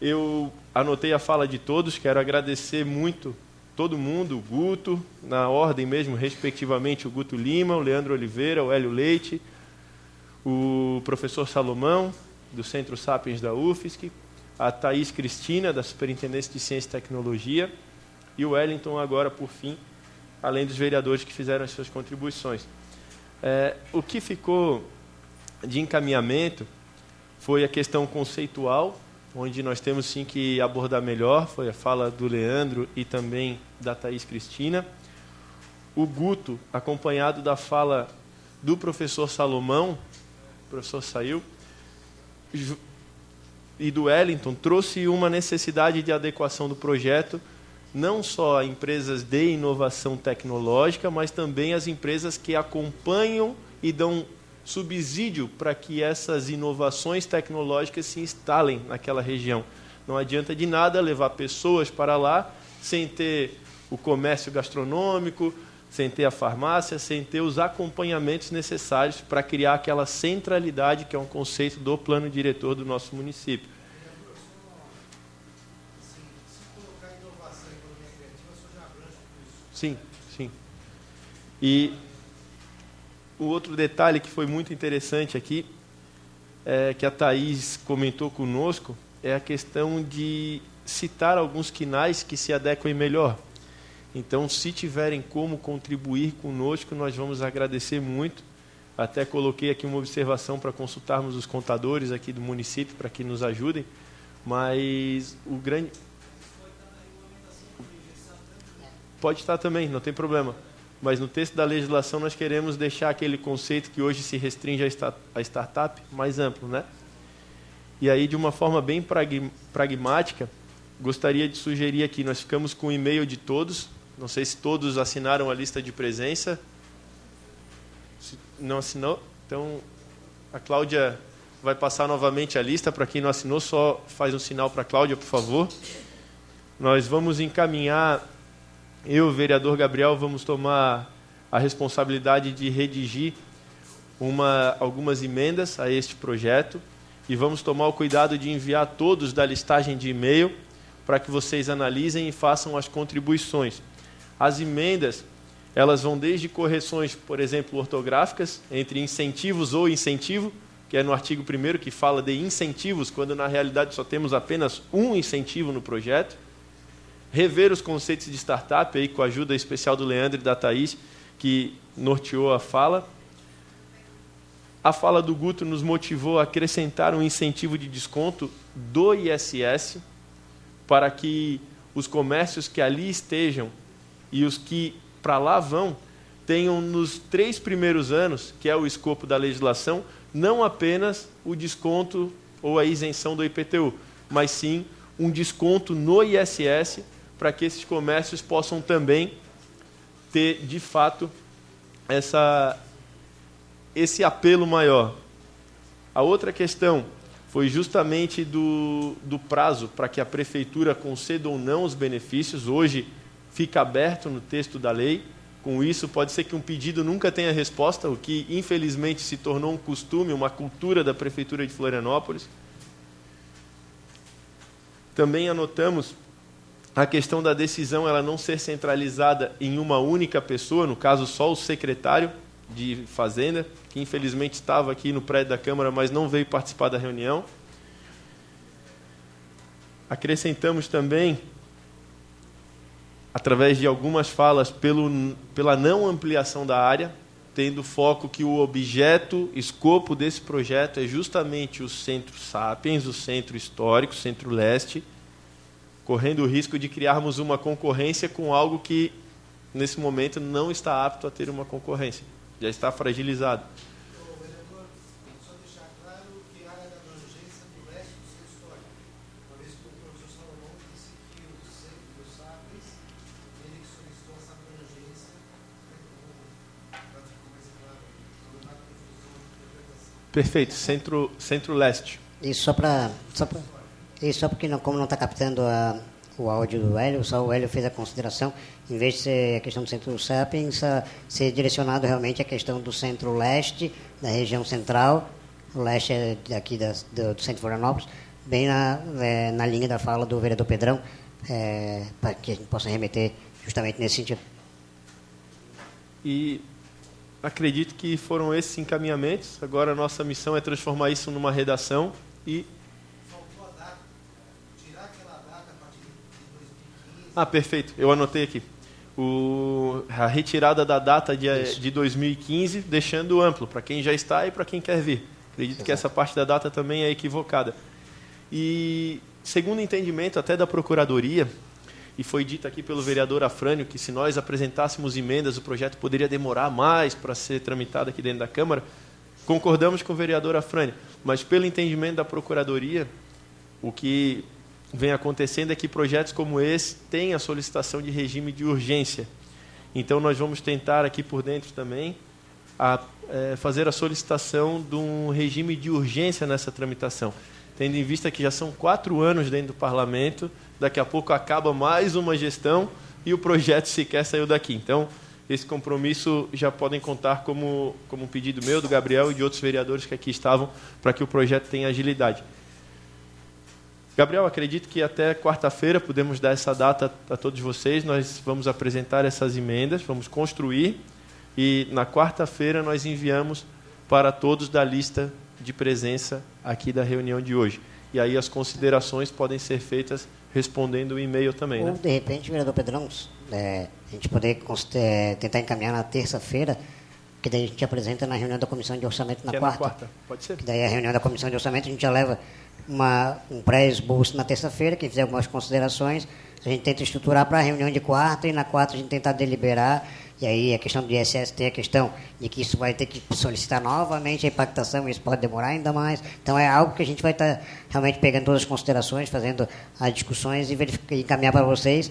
Eu anotei a fala de todos, quero agradecer muito todo mundo, o Guto, na ordem mesmo, respectivamente, o Guto Lima, o Leandro Oliveira, o Hélio Leite, o professor Salomão, do Centro Sapiens da UFSC, a Thaís Cristina, da Superintendência de Ciência e Tecnologia, e o Wellington, agora, por fim, além dos vereadores que fizeram as suas contribuições. O que ficou de encaminhamento foi a questão conceitual, onde nós temos sim que abordar melhor, foi a fala do Leandro e também da Thaís Cristina. O Guto, acompanhado da fala do professor Salomão, o professor saiu, e do Wellington trouxe uma necessidade de adequação do projeto, não só a empresas de inovação tecnológica, mas também as empresas que acompanham e dão subsídio para que essas inovações tecnológicas se instalem naquela região. Não adianta de nada levar pessoas para lá sem ter o comércio gastronômico, sem ter a farmácia, sem ter os acompanhamentos necessários para criar aquela centralidade que é um conceito do plano diretor do nosso município. Sim, sim. E o outro detalhe que foi muito interessante aqui, que a Thaís comentou conosco, é a questão de citar alguns quinais que se adequem melhor. Então, se tiverem como contribuir conosco, nós vamos agradecer muito. Até coloquei aqui uma observação para consultarmos os contadores aqui do município, para que nos ajudem. Mas o grande... Pode estar também, não tem problema. Mas no texto da legislação nós queremos deixar aquele conceito que hoje se restringe à startup mais amplo, né? E aí, de uma forma bem pragmática, gostaria de sugerir aqui, nós ficamos com o e-mail de todos, não sei se todos assinaram a lista de presença. Se não assinou, então a Cláudia vai passar novamente a lista. Para quem não assinou, só faz um sinal para a Cláudia, por favor. Nós vamos encaminhar, eu e o vereador Gabriel, vamos tomar a responsabilidade de redigir algumas emendas a este projeto e vamos tomar o cuidado de enviar todos da listagem de e-mail para que vocês analisem e façam as contribuições. As emendas, elas vão desde correções, por exemplo, ortográficas, entre incentivos ou incentivo, que é no artigo 1º que fala de incentivos, quando na realidade só temos apenas um incentivo no projeto. Rever os conceitos de startup, aí, com a ajuda especial do Leandro e da Thaís, que norteou a fala. A fala do Guto nos motivou a acrescentar um incentivo de desconto do ISS para que os comércios que ali estejam e os que para lá vão tenham nos 3 primeiros anos, que é o escopo da legislação, não apenas o desconto ou a isenção do IPTU, mas sim um desconto no ISS para que esses comércios possam também ter, de fato, esse apelo maior. A outra questão foi justamente do prazo para que a prefeitura conceda ou não os benefícios. Hoje fica aberto no texto da lei. Com isso, pode ser que um pedido nunca tenha resposta, o que, infelizmente, se tornou um costume, uma cultura da Prefeitura de Florianópolis. Também anotamos a questão da decisão ela não ser centralizada em uma única pessoa, no caso, só o secretário de Fazenda, que, infelizmente, estava aqui no prédio da Câmara, mas não veio participar da reunião. Acrescentamos também, através de algumas falas, pela não ampliação da área, tendo foco que o objeto, escopo desse projeto é justamente o Centro Sapiens, o Centro Histórico, o Centro-Leste, correndo o risco de criarmos uma concorrência com algo que, nesse momento, não está apto a ter uma concorrência, já está fragilizado. Perfeito, Centro-Leste. Isso só porque como não está captando o áudio do Hélio, só o Hélio fez a consideração, em vez de ser a questão do Centro Sapiens, ser direcionado realmente à questão do Centro-Leste, da região central, o leste é daqui do centro de Florianópolis, bem na linha da fala do vereador Pedrão, para que a gente possa remeter justamente nesse sentido. E acredito que foram esses encaminhamentos. Agora a nossa missão é transformar isso numa redação e... Faltou a data. Tirar aquela data a partir de 2015. Perfeito. Eu anotei aqui. A retirada da data de 2015, deixando amplo, para quem já está e para quem quer vir. Acredito que essa parte da data também é equivocada. E, segundo entendimento até da Procuradoria, e foi dito aqui pelo vereador Afrânio que se nós apresentássemos emendas, o projeto poderia demorar mais para ser tramitado aqui dentro da Câmara. Concordamos com o vereador Afrânio, mas pelo entendimento da Procuradoria, o que vem acontecendo é que projetos como esse têm a solicitação de regime de urgência. Então, nós vamos tentar aqui por dentro também fazer a solicitação de um regime de urgência nessa tramitação, tendo em vista que já são 4 anos dentro do parlamento, daqui a pouco acaba mais uma gestão e o projeto sequer saiu daqui. Então, esse compromisso já podem contar como um pedido meu, do Gabriel e de outros vereadores que aqui estavam, para que o projeto tenha agilidade. Gabriel, acredito que até quarta-feira podemos dar essa data a todos vocês. Nós vamos apresentar essas emendas, vamos construir, e na quarta-feira nós enviamos para todos da lista de presença aqui da reunião de hoje. E aí as considerações podem ser feitas respondendo o e-mail também. Ou, né? de repente, vereador Pedrão, a gente poder tentar encaminhar na terça-feira, que daí a gente apresenta na reunião da Comissão de Orçamento na quarta. Na quarta, pode ser? Que daí a reunião da Comissão de Orçamento a gente já leva um pré-esboço na terça-feira, quem fizer algumas considerações, a gente tenta estruturar para a reunião de quarta, e na quarta a gente tentar deliberar, e aí a questão do ISS tem a questão de que isso vai ter que solicitar novamente a impactação, e isso pode demorar ainda mais. Então é algo que a gente vai estar realmente pegando todas as considerações, fazendo as discussões e encaminhar para vocês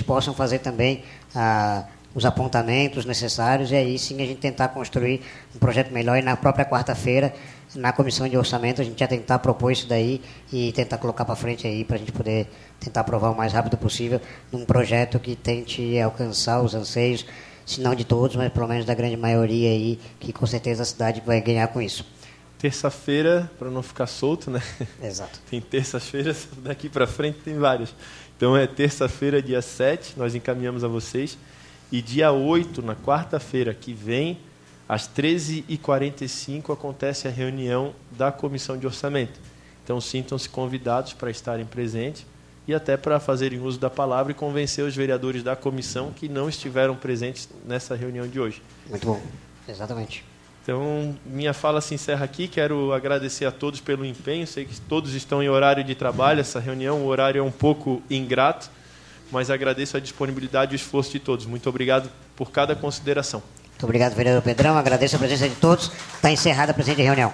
possam fazer também os apontamentos necessários, e aí sim a gente tentar construir um projeto melhor, e na própria quarta-feira, na Comissão de Orçamento, a gente já tentar propor isso daí e tentar colocar para frente aí, para a gente poder tentar aprovar o mais rápido possível num projeto que tente alcançar os anseios, se não de todos, mas pelo menos da grande maioria aí, que com certeza a cidade vai ganhar com isso. Terça-feira, para não ficar solto, né? Exato. Tem terças-feiras, daqui para frente tem várias. Então é terça-feira, dia 7, nós encaminhamos a vocês. E dia 8, na quarta-feira que vem, às 13h45, acontece a reunião da Comissão de Orçamento. Então, sintam-se convidados para estarem presentes e até para fazerem uso da palavra e convencer os vereadores da comissão que não estiveram presentes nessa reunião de hoje. Muito bom. Exatamente. Então, minha fala se encerra aqui. Quero agradecer a todos pelo empenho. Sei que todos estão em horário de trabalho. Essa reunião, o horário é um pouco ingrato, mas agradeço a disponibilidade e o esforço de todos. Muito obrigado por cada consideração. Muito obrigado, vereador Pedrão. Agradeço a presença de todos. Está encerrada a presente reunião.